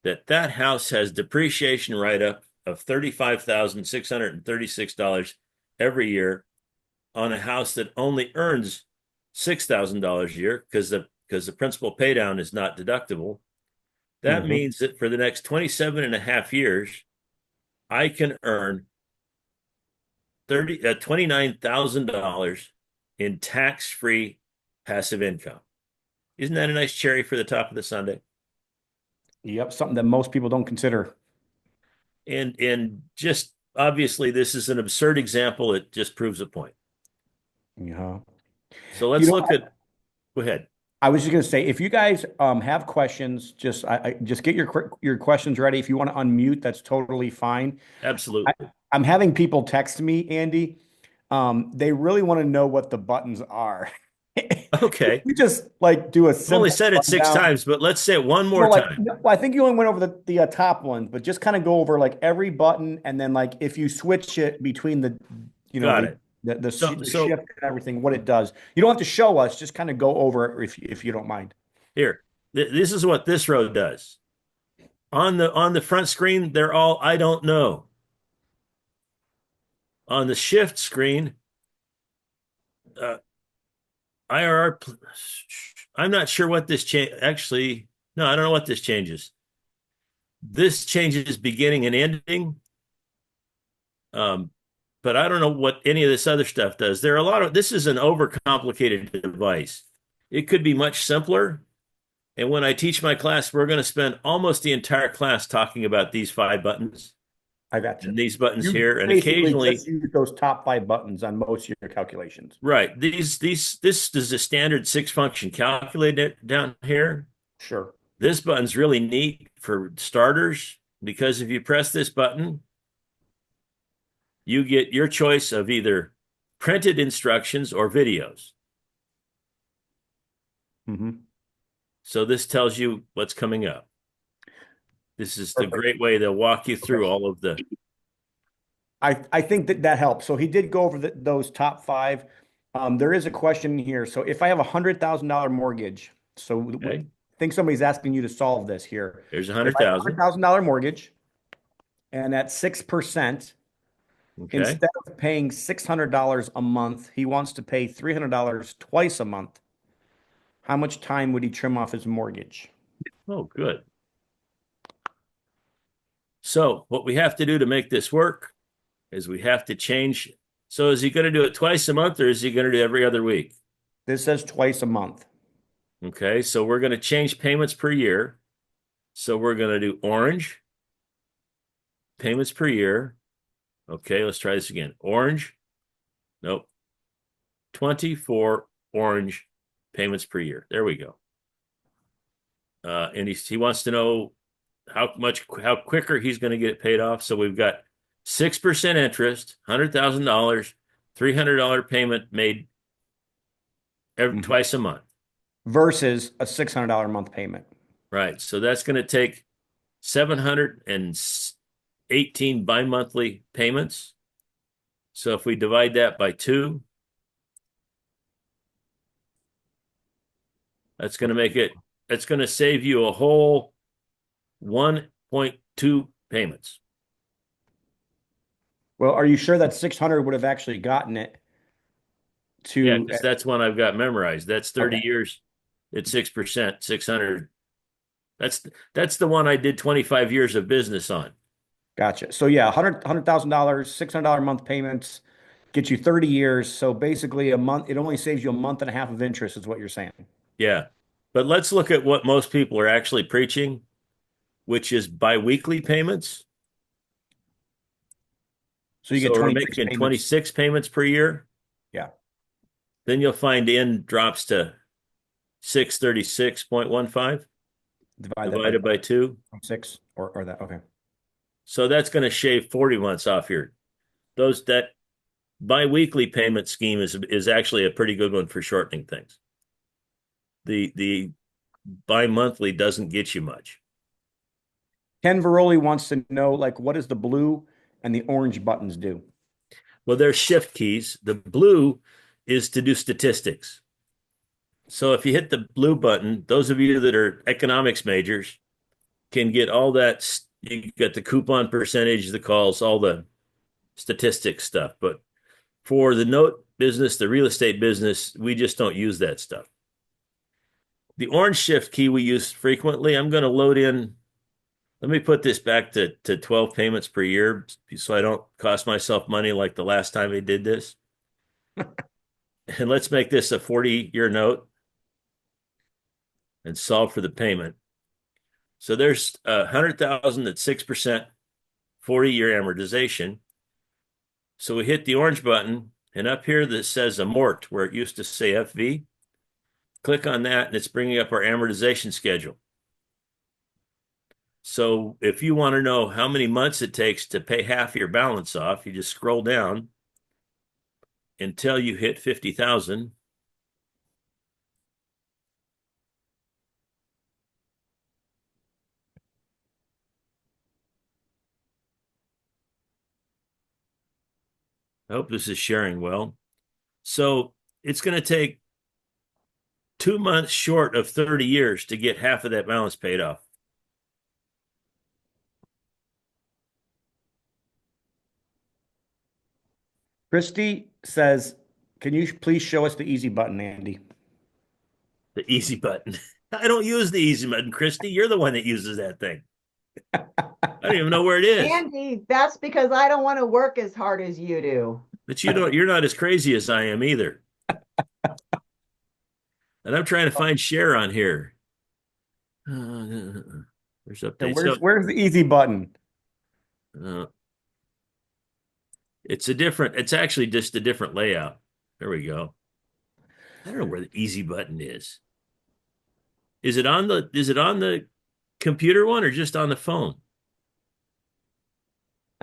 that that house has depreciation write-up of $35,636 every year on a house that only earns $6,000 a year because the principal pay down is not deductible. That means that for the next 27 and a half years, I can earn $29,000 in tax-free passive income. Isn't that a nice cherry for the top of the sundae? Yep, something that most people don't consider. And just obviously, this is an absurd example. It just proves a point. Yeah. So let's look at. Go ahead. I was just going to say, if you guys have questions, just just get your questions ready. If you want to unmute, that's totally fine. Absolutely. I'm having people text me, Andy. They really want to know what the buttons are. Okay. We just like do a I've only said it 6 times, but let's say it one more time. Well, I think you only went over the top ones, but just kind of go over like every button, and then like if you switch it between the, Got it. the So- shift and everything, what it does. You don't have to show us, just kind of go over it if you don't mind. Here, this is what this row does. On the front screen, they're all I don't know. On the shift screen, IRR. I'm not sure what this change. Actually, no, I don't know what this changes. This changes beginning and ending. But I don't know what any of this other stuff does. There are a lot of. This is an overcomplicated device. It could be much simpler. And when I teach my class, we're going to spend almost the entire class talking about these 5 buttons. I got you. And these buttons here, and basically occasionally just use those top 5 buttons on most of your calculations. right. This is a standard 6-function calculator down here. Sure. This button's really neat for starters because if you press this button, you get your choice of either printed instructions or videos. So this tells you what's coming up. This is the great way they'll walk you through all of the. I think that helps. So he did go over those top 5. There is a question here. So if I have $100,000 mortgage, so I think somebody's asking you to solve this here. There's 100,000. $100,000 mortgage, and at 6%, instead of paying $600 a month, he wants to pay $300 twice a month. How much time would he trim off his mortgage? Oh, good. So what we have to do to make this work is we have to change. So is he going to do it twice a month or is he going to do every other week? This says twice a month. Okay, so we're going to change payments per year. So we're going to do orange, payments per year. Okay, let's try this again. Orange, nope. 24 orange payments per year. There we go. And he wants to know how quicker he's going to get it paid off. So we've got 6% interest, $100,000, $300 payment made twice a month. Versus a $600 a month payment. Right. So that's going to take 718 bi-monthly payments. So if we divide that by 2, that's going to save you a whole 1.2 payments. Well, are you sure that 600 would have actually gotten it to? Yeah, because that's one I've got memorized. That's 30 Okay. years at 6%, 600. That's the one I did 25 years of business on. Gotcha. So yeah, $100,000, $600 a month payments get you 30 years. So basically a month, it only saves you a month and a half of interest is what you're saying. Yeah. But let's look at what most people are actually preaching, which is biweekly payments. So you get we're 26 making payments. 26 payments per year. Yeah. Then you'll find in drops to 636.15 divided by 2. 6 or that. Okay. So that's going to shave 40 months off that biweekly payment scheme is actually a pretty good one for shortening things. The bi-monthly doesn't get you much. Ken Veroli wants to know, like, what does the blue and the orange buttons do? Well, they're shift keys. The blue is to do statistics. So if you hit the blue button, those of you that are economics majors can get all that. You get the coupon percentage, the calls, all the statistics stuff. But for the note business, the real estate business, we just don't use that stuff. The orange shift key we use frequently. I'm going to load in. Let me put this back to 12 payments per year so I don't cost myself money like the last time I did this. And let's make this a 40-year note and solve for the payment. So there's 100,000 at 6%, 40-year amortization. So we hit the orange button, and up here that says amort, where it used to say FV. Click on that, and it's bringing up our amortization schedule. So if you want to know how many months it takes to pay half your balance off, you just scroll down until you hit 50,000. I hope this is sharing well. So it's going to take 2 months short of 30 years to get half of that balance paid off. Christy says, can you please show us the easy button, Andy? The easy button. I don't use the easy button, Christy. You're the one that uses that thing. I don't even know where it is. Andy, that's because I don't want to work as hard as you do. But you're not as crazy as I am either. And I'm trying to find share on here. There's updates. Where's the easy button? It's actually just a different layout. There we go. I don't know where the easy button is. Is it on the computer one or just on the phone?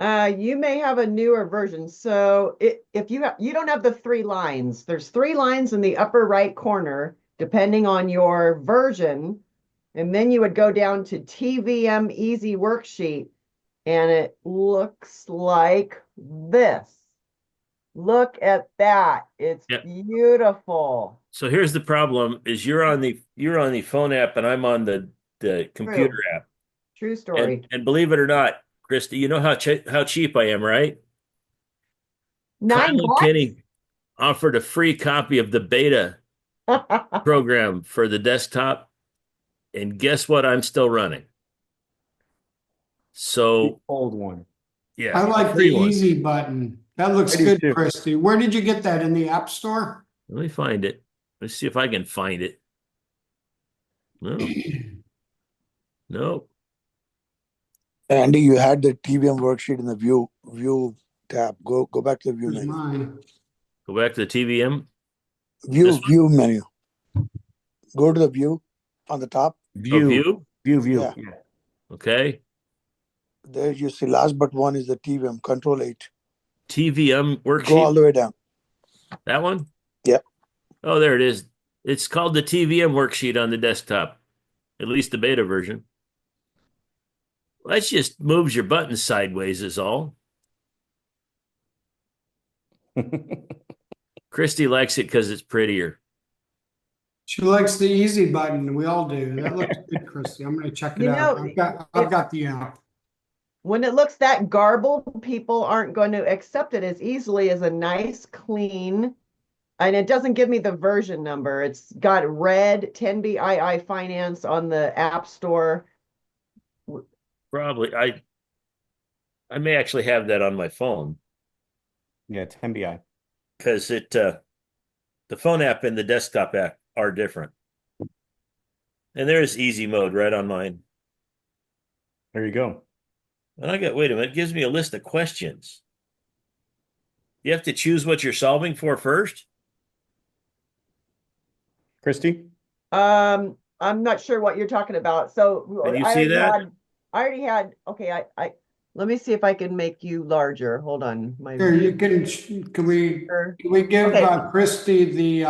You may have a newer version. So if you don't have the 3 lines, there's 3 lines in the upper right corner, depending on your version. And then you would go down to TVM Easy Worksheet, and it looks like this. Look at that. It's beautiful. So here's the problem is you're on the phone app and I'm on the computer app. True story. And believe it or not, Christy, you know how cheap I am, right? $9. Kenny offered a free copy of the beta program for the desktop. And guess what? I'm still running. So Old one. yeah, I like the free one. easy button. That looks I do good, too. Christy. Where did you get that? In the App Store? Let me find it. Let's see if I can find it. No, no. Andy, you had the TVM worksheet in the view tab. Go back to the view Here's menu. mine. Go back to the TVM. View This one? view menu. Go to the view on the top. Oh, View. view. Yeah. Yeah. Okay. There you see last but one is the TVM Control 8. TVM Go all worksheet. the way down. That one? Yeah. Oh, there it is. It's called the TVM worksheet on the desktop, at least the beta version. Well, that just moves your buttons sideways is all. Christy likes it because it's prettier. She likes the easy button. We all do. That looks good, Christy. I'm going to check it You out. know, I've got the app. when it looks that garbled, people aren't going to accept it as easily as a nice, clean, and it doesn't give me the version number. It's got red 10BII Finance on the App Store. Probably. I may actually have that on my phone Yeah, it's MBI. because the phone app and the desktop app are different. And there's easy mode right on mine. There you go. And wait a minute, it gives me a list of questions. You have to choose what you're solving for first? Christy? I'm not sure what you're talking about. So Can you see that? I already had, okay, let me see if I can make you larger. Hold on. My Here, you can we give Okay. Christy the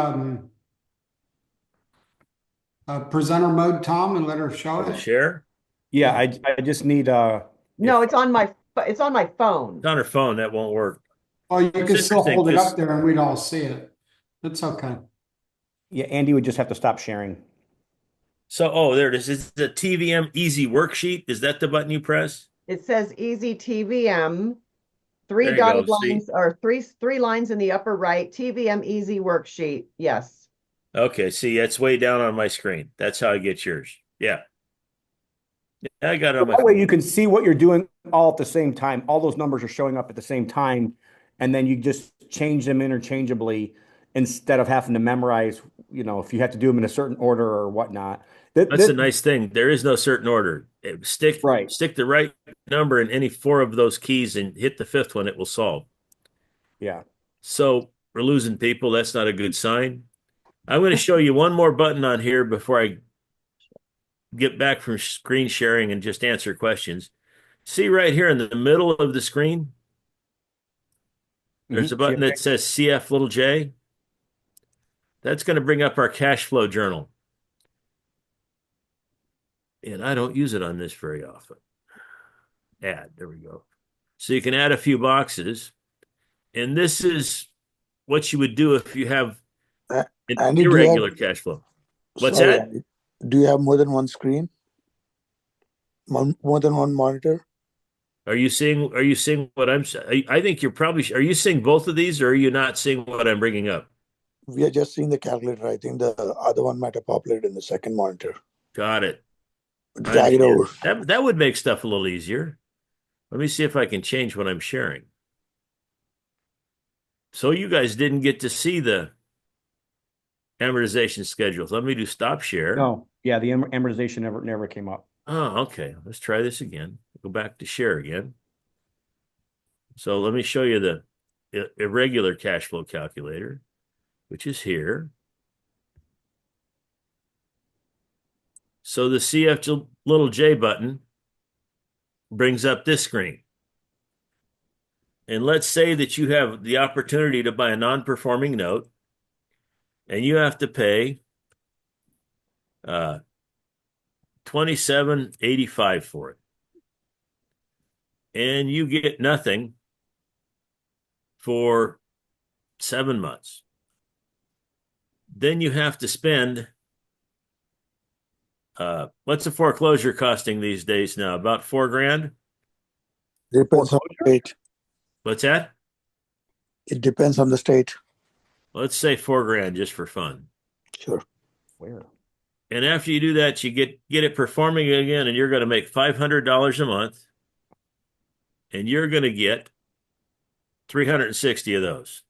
presenter mode, Tom, and let her show The it? share? Yeah, I just need No, it's on my phone. It's on her phone. That won't work. Oh, you It's can still interesting hold it 'cause- up there and we'd all see it. It's okay. yeah, Andy would just have to stop sharing. So, there it is. It's the TVM Easy Worksheet. Is that the button you press? It says Easy TVM, three There you dotted go, see? lines or three lines in the upper right, TVM Easy Worksheet. Yes. Okay, see, it's way down on my screen. That's how I get yours. Yeah. I got it on my That way phone. you can see what you're doing all at the same time. All those numbers are showing up at the same time, and then you just change them interchangeably instead of having to memorize, if you have to do them in a certain order or whatnot. That's a nice thing. There is no certain order. Stick Right. the right number in any four of those keys and hit the fifth one, it will solve. Yeah. So we're losing people. That's not a good sign. I'm going to show you one more button on here before I get back from screen sharing and just answer questions. See right here in the middle of the screen, there's a button that says CF little j. That's going to bring up our cash flow journal. And I don't use it on this very often. Add, there we go. So you can add a few boxes. And this is what you would do if you have an Andy, irregular cash flow. What's sorry, that? Andy, do you have more than one screen? More than one monitor? Are you seeing what I'm saying? I think are you seeing both of these or are you not seeing what I'm bringing up? We are just seeing the calculator. I think the other one might have populated in the second monitor. Got it. Drag it over. That would make stuff a little easier. Let me see if I can change what I'm sharing. So you guys didn't get to see the amortization schedules. Let me do stop share. No, yeah, the amortization never came up. Oh, okay. Let's try this again. Go back to share again. So let me show you the irregular cash flow calculator, which is here. So the CF little j button brings up this screen. And let's say that you have the opportunity to buy a non-performing note and you have to pay $27.85 for it. And you get nothing for 7 months. Then you have to spend what's a foreclosure costing these days now? About $4,000? Depends on the state. What's that? It depends on the state. Let's say $4,000 just for fun. Sure. Where? And after you do that, you get it performing again, and you're going to make $500 a month. and you're going to get 360 of those.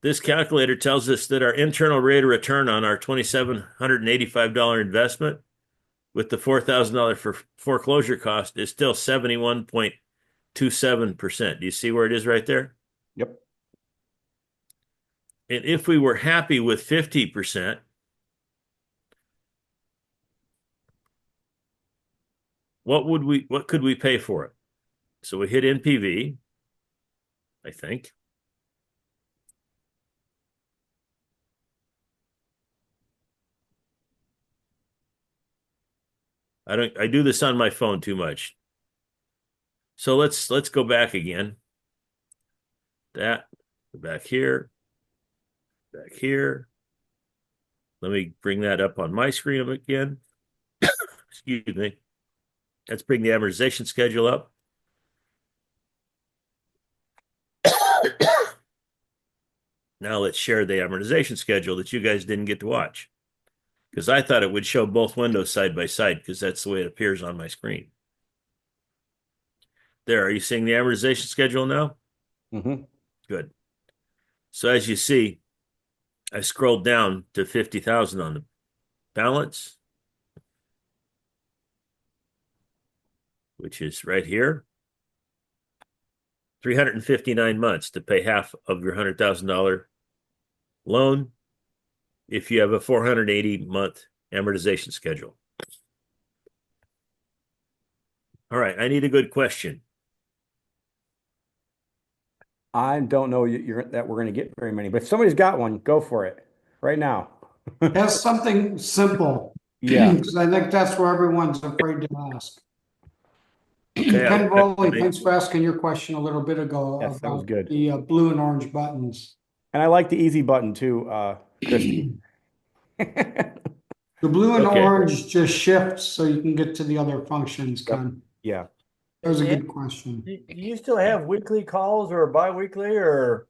This calculator tells us that our internal rate of return on our $2,785 investment with the $4,000 for foreclosure cost is still 71.27%. Do you see where it is right there? Yep. And if we were happy with 50%, what could we pay for it? So we hit NPV, I think. I do this on my phone too much. So let's go back again. Go back here. Back here. Let me bring that up on my screen again. Excuse me. Let's bring the amortization schedule up. Now let's share the amortization schedule that you guys didn't get to watch, because I thought it would show both windows side by side, because that's the way it appears on my screen. There, are you seeing the amortization schedule now? Mm-hmm. Good. So as you see, I scrolled down to 50,000 on the balance, which is right here. 359 months to pay half of your $100,000 loan if you have a 480-month amortization schedule. All right, I need a good question. I don't know that we're going to get very many, but if somebody's got one, go for it right now. That's something simple. Yeah. Because I think that's where everyone's afraid to ask. Okay, Ken Rowley, thanks for asking your question a little bit ago Yes, that was about good. the blue and orange buttons. And I like the easy button too, Christy. The blue and Okay. orange just shifts so you can get to the other functions, Yep. Ken. Yeah. That was a Dan, good question. do you still have weekly calls or bi-weekly or?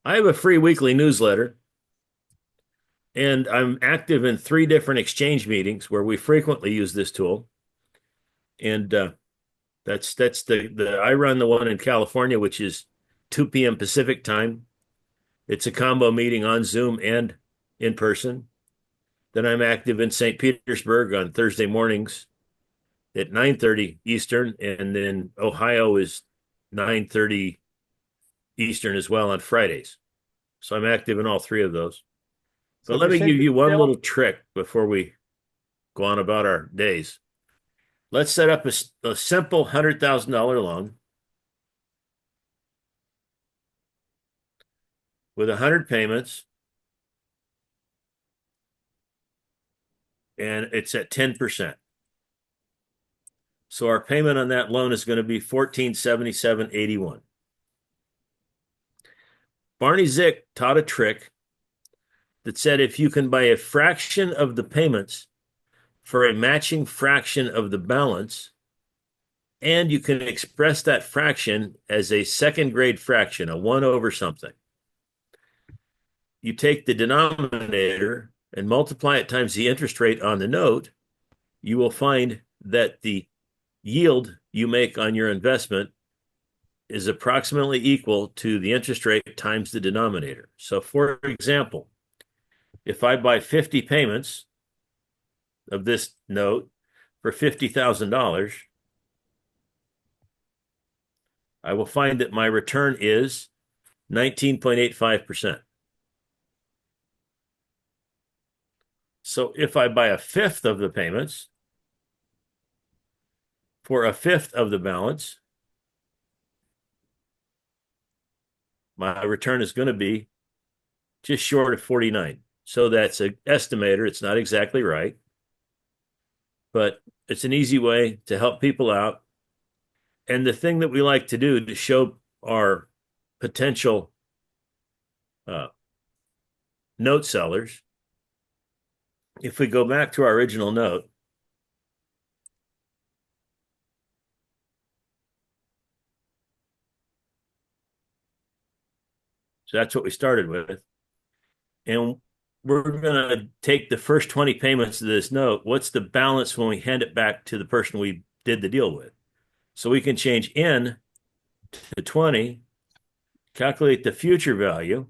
I have a free weekly newsletter, and I'm active in 3 different exchange meetings where we frequently use this tool. And that's the I run the one in California, which is 2 p.m. Pacific time. It's a combo meeting on Zoom and in person. Then I'm active in St. Petersburg on Thursday mornings at 9:30 Eastern, and then Ohio is 9:30 Eastern as well on Fridays. So I'm active in all 3 of those. So But let me you're give saying you one still- little trick before we go on about our days. Let's set up a simple $100,000 loan with 100 payments, and it's at 10%. So our payment on that loan is going to be $1,477.81. Barney Zick taught a trick that said if you can buy a fraction of the payments for a matching fraction of the balance, and you can express that fraction as a second grade fraction, a 1 over something. You take the denominator and multiply it times the interest rate on the note, you will find that the yield you make on your investment is approximately equal to the interest rate times the denominator. So for example, if I buy 50 payments of this note for $50,000, I will find that my return is 19.85%. So if I buy a fifth of the payments for a fifth of the balance, my return is going to be just short of 49. So that's an estimator. It's not exactly right, but it's an easy way to help people out. And the thing that we like to do to show our potential note sellers, if we go back to our original note, so that's what we started with. And we're going to take the first 20 payments of this note. What's the balance when we hand it back to the person we did the deal with? So we can change N to 20, calculate the future value,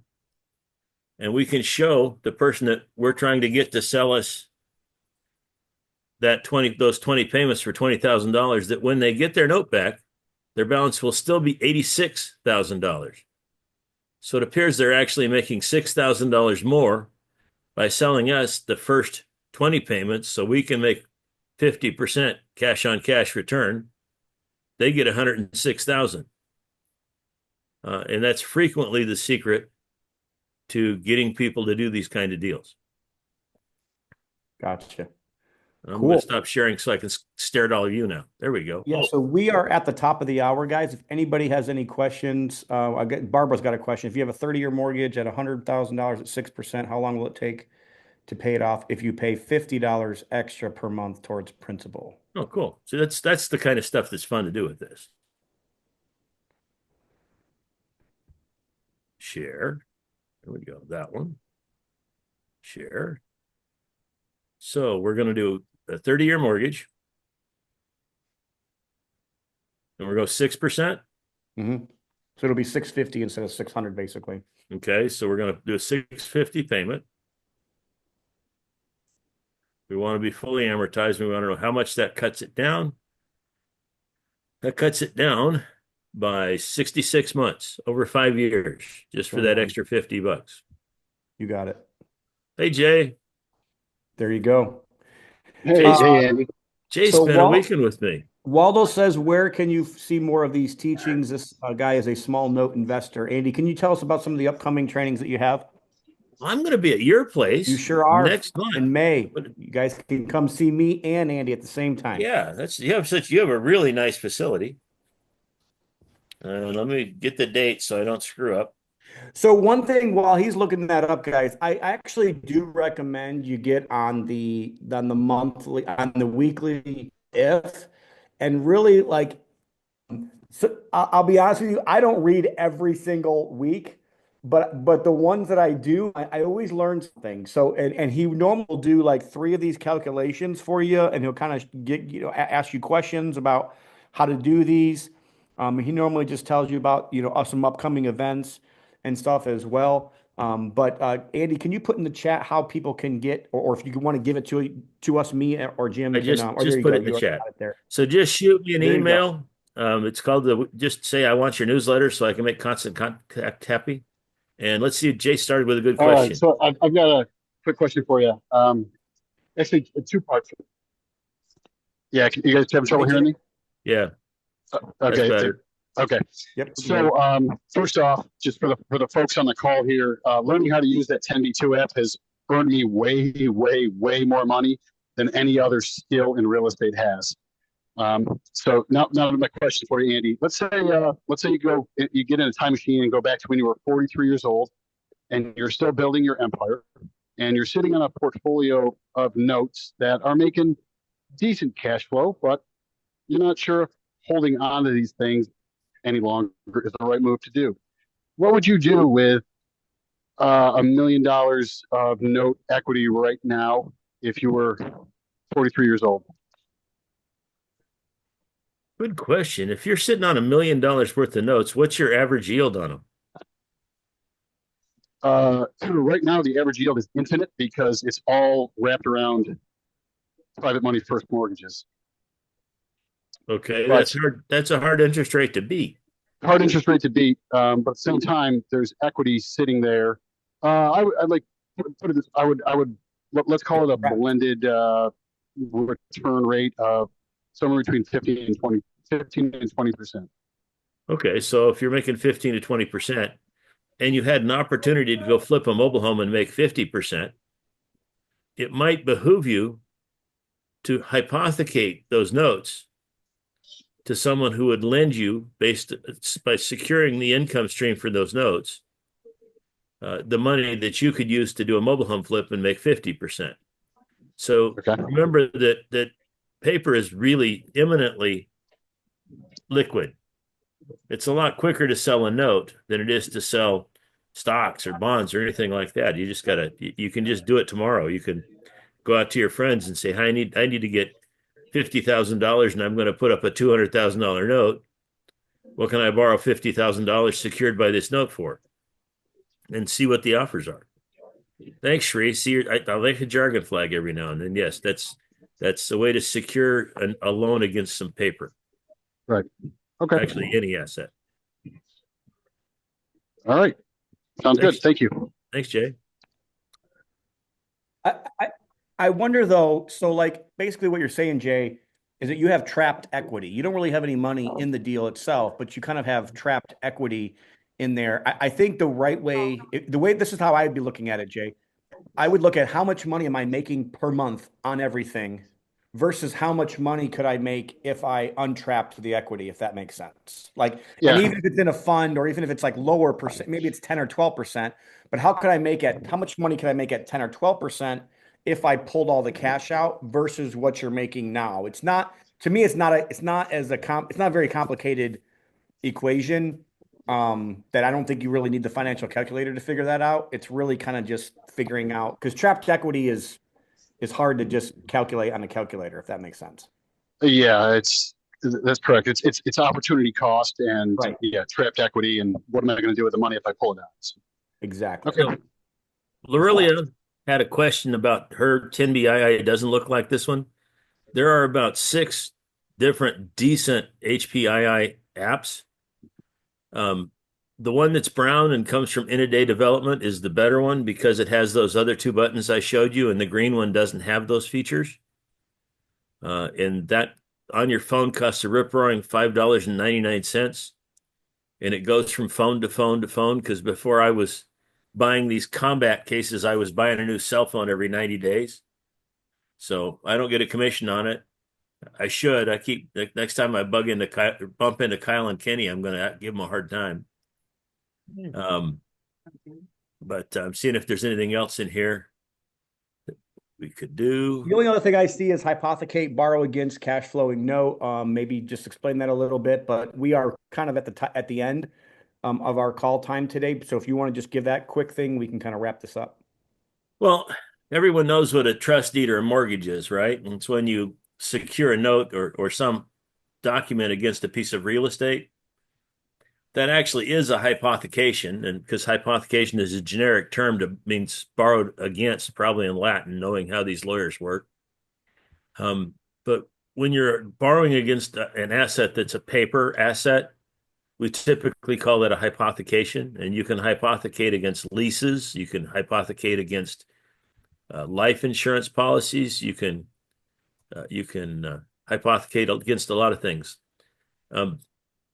and we can show the person that we're trying to get to sell us those 20 payments for $20,000 that when they get their note back, their balance will still be $86,000. So it appears they're actually making $6,000 more by selling us the first 20 payments, so we can make 50% cash on cash return. They get 106,000. And that's frequently the secret to getting people to do these kind of deals. Gotcha. I'm Cool. going to stop sharing so I can stare at all of you now. There we go. Yeah, so we are at the top of the hour, guys. If anybody has any questions, Barbara's got a question. If you have a 30-year mortgage at $100,000 at 6%, how long will it take to pay it off if you pay $50 extra per month towards principal? Oh, cool. So that's the kind of stuff that's fun to do with this. Share. There we go. That one. Share. So we're going to do a 30-year mortgage. And we're going to go 6%. Mm-hmm. So it'll be 650 instead of 600, basically. Okay, so we're going to do a 650 payment. We want to be fully amortized. We want to know how much that cuts it down. That cuts it down by 66 months, over 5 years, just for that extra $50. You got it. Hey, Jay. There you go. Hey, Andy. Jay So spent a weekend with me. Waldo says, where can you see more of these teachings? This guy is a small note investor. Andy, can you tell us about some of the upcoming trainings that you have? I'm going to be at your place. You sure are. Next month in May. You guys can come see me and Andy at the same time. Yeah, you have a really nice facility. Let me get the date so I don't screw up. So one thing while he's looking that up, guys, I actually do recommend you get on the weekly and really so I'll be honest with you, I don't read every single week, but the ones that I do, I always learn something. So and he normally will do like 3 of these calculations for you, and he'll kind of ask you questions about how to do these. He normally just tells you about some upcoming events and stuff as well. But Andy, can you put in the chat how people can get, or if you want to give it to us, me or Jim? I just there you put go. it in the You chat. got it there. So just shoot me an There you go. email. It's called just say I want your newsletter so I can make Constant Contact happy. And let's see if Jay started with a good All question. right, so I've got a quick question for you. Actually, 2 parts. Yeah, you guys having trouble hearing me? Yeah, that's Okay. better. Okay. Yep. So first off, just for the folks on the call here, learning how to use that 10B2 app has earned me way, way, way more money than any other skill in real estate has. So now my question for you, Andy. Let's say you get in a time machine and go back to when you were 43 years old, and you're still building your empire, and you're sitting on a portfolio of notes that are making decent cash flow, but you're not sure if holding on to these things any longer is the right move to do. What would you do with $1 million of note equity right now if you were 43 years old? Good question. If you're sitting on $1 million worth of notes, what's your average yield on them? Right now, the average yield is infinite because it's all wrapped around private money first mortgages. Okay, But that's hard. That's a hard interest rate to beat. hard interest rate to beat, but at the same time, there's equity sitting there. I'd like put it this. Let's call it a blended return rate of somewhere between 15 and 20%. Okay, so if you're making 15 to 20%, and you had an opportunity to go flip a mobile home and make 50%, it might behoove you to hypothecate those notes to someone who would lend you by securing the income stream for those notes, the money that you could use to do a mobile home flip and make 50%. So remember that paper is really imminently liquid. It's a lot quicker to sell a note than it is to sell stocks or bonds or anything like that. You can just do it tomorrow. You can go out to your friends and say, "Hi, I need to get $50,000 and I'm going to put up a $200,000 note. What can I borrow $50,000 secured by this note for? And see what the offers are. Thanks, Shree. See, I like a jargon flag every now and then. Yes, that's a way to secure a loan against some paper. Right. Okay. Actually, any asset. All right. Sounds Thanks. good. Thank you. Thanks, Jay. I wonder though, so like basically what you're saying, Jay, is that you have trapped equity. You don't really have any money in the deal itself, but you kind of have trapped equity in there. I think the right way, this is how I'd be looking at it, Jay. I would look at how much money am I making per month on everything versus how much money could I make if I untrapped the equity, if that makes sense. Like, Yeah. and even if it's in a fund or even if it's like lower percent, maybe it's 10 or 12%, but how much money could I make at 10 or 12% if I pulled all the cash out versus what you're making now? It's not, to me, it's not a very complicated equation. That I don't think you really need the financial calculator to figure that out. It's really kind of just figuring out, because trapped equity is hard to just calculate on a calculator, if that makes sense. Yeah, that's correct. It's opportunity cost and Right. yeah, trapped equity, and what am I going to do with the money if I pull it out? Exactly. Okay. So, Lorelia had a question about her 10BII. It doesn't look like this one. There are about 6 different decent HPII apps. The one that's brown and comes from in-a-day development is the better one because it has those other 2 buttons I showed you, and the green one doesn't have those features. And that on your phone costs a rip-roaring $5.99, and it goes from phone to phone to phone, because before I was buying these combat cases, I was buying a new cell phone every 90 days. So I don't get a commission on it. I should. Next time I bump into Kyle and Kenny, I'm going to give them a hard time. But I'm seeing if there's anything else in here that we could do. The only other thing I see is hypothecate, borrow against cash flowing note. Maybe just explain that a little bit, but we are kind of at the end of our call time today. So if you want to just give that quick thing, we can kind of wrap this up. Well, everyone knows what a trust deed or a mortgage is, right? And it's when you secure a note or some document against a piece of real estate. That actually is a hypothecation, and because hypothecation is a generic term that means borrowed against, probably in Latin, knowing how these lawyers work. But when you're borrowing against an asset that's a paper asset, we typically call that a hypothecation. And you can hypothecate against leases. You can hypothecate against life insurance policies. You can hypothecate against a lot of things.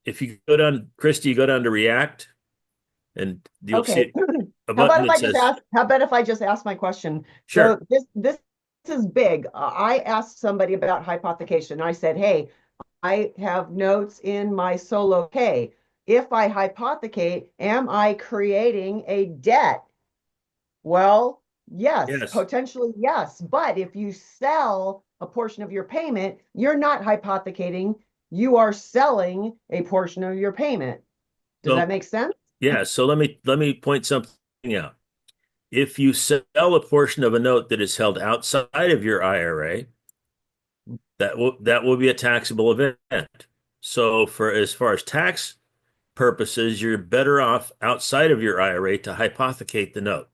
If you go down, Christy, you go down to React, and you'll see a button that says. How about if I just ask my question? Sure. So this is big. I asked somebody about hypothecation. I said, hey, I have notes in my solo K. If I hypothecate, am I creating a debt? Well, yes, potentially yes. But if you sell a portion of your payment, you're not hypothecating. You are selling a portion of your payment. Does that make sense? Yeah. So let me point something out. If you sell a portion of a note that is held outside of your IRA, that will be a taxable event. So as far as tax purposes, you're better off outside of your IRA to hypothecate the note.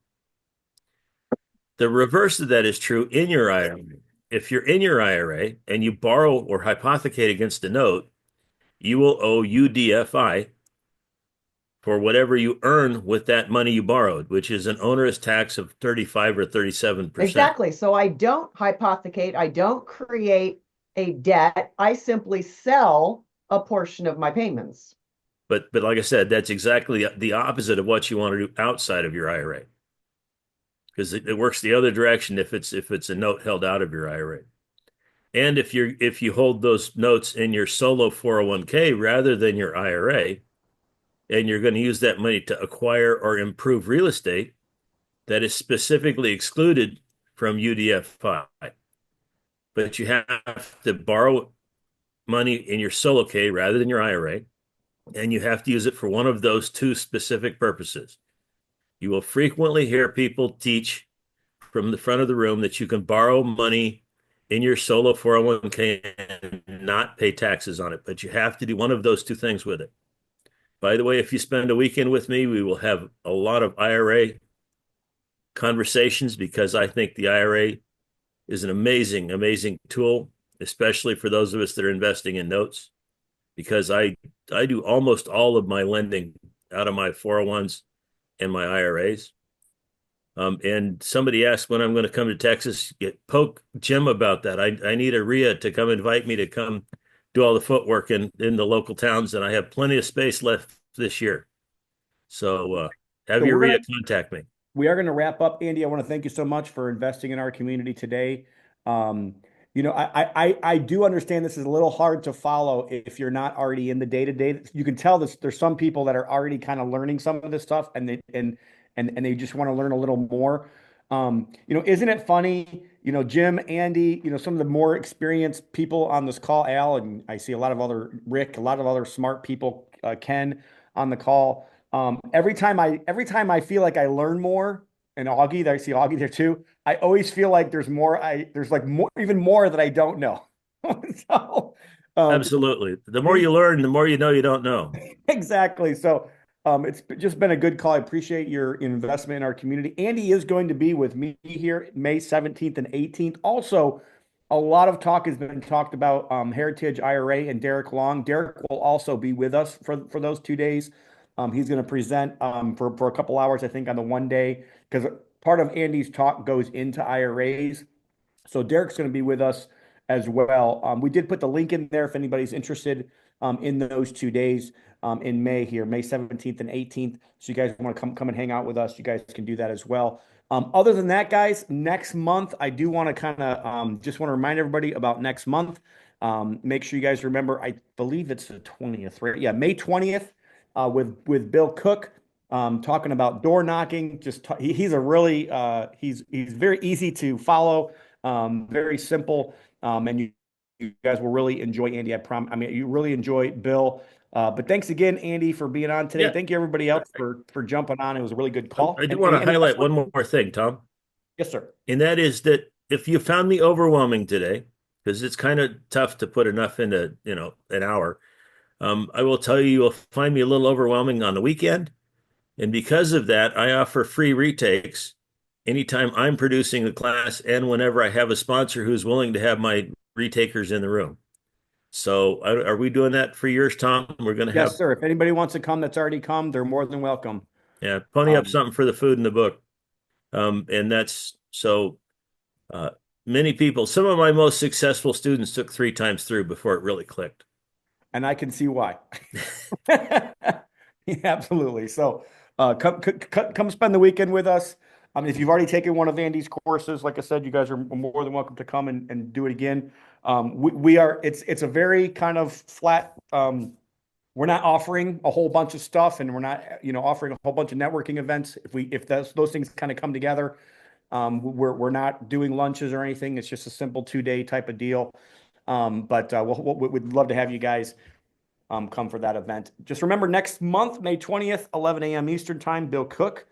The reverse of that is true in your IRA. If you're in your IRA and you borrow or hypothecate against a note, you will owe UDFI for whatever you earn with that money you borrowed, which is an onerous tax of 35 or 37%. Exactly. So I don't hypothecate. I don't create a debt. I simply sell a portion of my payments. But like I said, that's exactly the opposite of what you want to do outside of your IRA, because it works the other direction if it's a note held out of your IRA. And if you hold those notes in your solo 401k rather than your IRA, and you're going to use that money to acquire or improve real estate, that is specifically excluded from UDFI. But you have to borrow money in your solo K rather than your IRA, and you have to use it for one of those 2 specific purposes. You will frequently hear people teach from the front of the room that you can borrow money in your solo 401k and not pay taxes on it, but you have to do one of those two things with it. By the way, if you spend a weekend with me, we will have a lot of IRA conversations because I think the IRA is an amazing, amazing tool, especially for those of us that are investing in notes, because I do almost all of my lending out of my 401s and my IRAs. And somebody asked when I'm going to come to Texas. Poke Jim about that. I need a RIA to come invite me to come do all the footwork in the local towns, and I have plenty of space left this year. So have So your RIA contact me. we are going to wrap up. Andy, I want to thank you so much for investing in our community today. Um, I do understand this is a little hard to follow if you're not already in the day to day. You can tell this. There's some people that are already kind of learning some of this stuff, and they just want to learn a little more. Isn't it funny? Jim, Andy, some of the more experienced people on this call, Al, and I see a lot of other Rick, a lot of other smart people, Ken, on the call. Every time I feel like I learn more, and Augie, I see Augie there too. I always feel like there's like more, even more that I don't know. So, Absolutely. The more you learn, the more you know you don't know. exactly. So, it's just been a good call. I appreciate your investment in our community. Andy is going to be with me here May 17th and 18th. Also, a lot of talk has been talked about Heritage IRA and Derek Long. Derek will also be with us for those 2 days. He's going to present for a couple hours, I think, on the one day, because part of Andy's talk goes into IRAs. So Derek's going to be with us as well. We did put the link in there if anybody's interested in those 2 days in May here, May 17th and 18th. So you guys want to come and hang out with us, you guys can do that as well. Other than that, guys, next month, I do want to kind of just want to remind everybody about next month. Make sure you guys remember, I believe it's the 20th, right? Yeah, May 20th with Bill Cook. Talking about door knocking. He's a really he's very easy to follow, very simple, and you guys will really enjoy Andy. I promise. I mean, you really enjoy Bill. But thanks again, Andy, for being on today. Yeah. Thank you, everybody else, for jumping on. It was a really good call. I do want to highlight one more thing, Tom. Yes, sir. And that is that if you found me overwhelming today, because it's kind of tough to put enough into, an hour, I will tell you, you'll find me a little overwhelming on the weekend. And because of that, I offer free retakes anytime I'm producing a class and whenever I have a sponsor who's willing to have my retakers in the room. So are we doing that for yours, Tom? We're going to have. Yes, sir. If anybody wants to come that's already come, they're more than welcome. Yeah, pony up something for the food in the book. And that's so many people, some of my most successful students took 3 times through before it really clicked. And I can see why. Yeah, absolutely. So come spend the weekend with us. If you've already taken one of Andy's courses, like I said, you guys are more than welcome to come and do it again. It's a very kind of flat, we're not offering a whole bunch of stuff, and we're not, offering a whole bunch of networking events. If those things kind of come together, we're not doing lunches or anything. It's just a simple 2-day type of deal. But we'd love to have you guys come for that event. Just remember, next month, May 20th, 11 a.m. Eastern time, Bill Cook.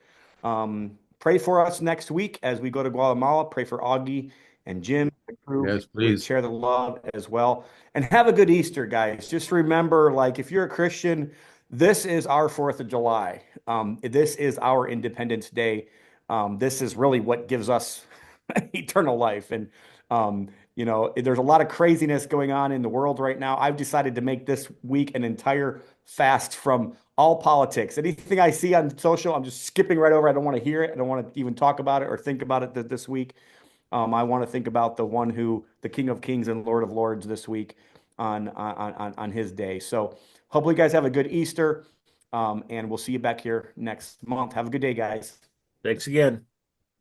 Pray for us next week as we go to Guatemala. Pray for Augie and Jim. Yes, please. Share the love as well. And have a good Easter, guys. Just remember, if you're a Christian, this is our 4th of July. This is our Independence Day. This is really what gives us eternal life. And, there's a lot of craziness going on in the world right now. I've decided to make this week an entire fast from all politics. Anything I see on social, I'm just skipping right over. I don't want to hear it. I don't want to even talk about it or think about it this week. I want to think about the King of Kings and Lord of Lords this week on his day. So hopefully you guys have a good Easter, and we'll see you back here next month. Have a good day, guys. Thanks again.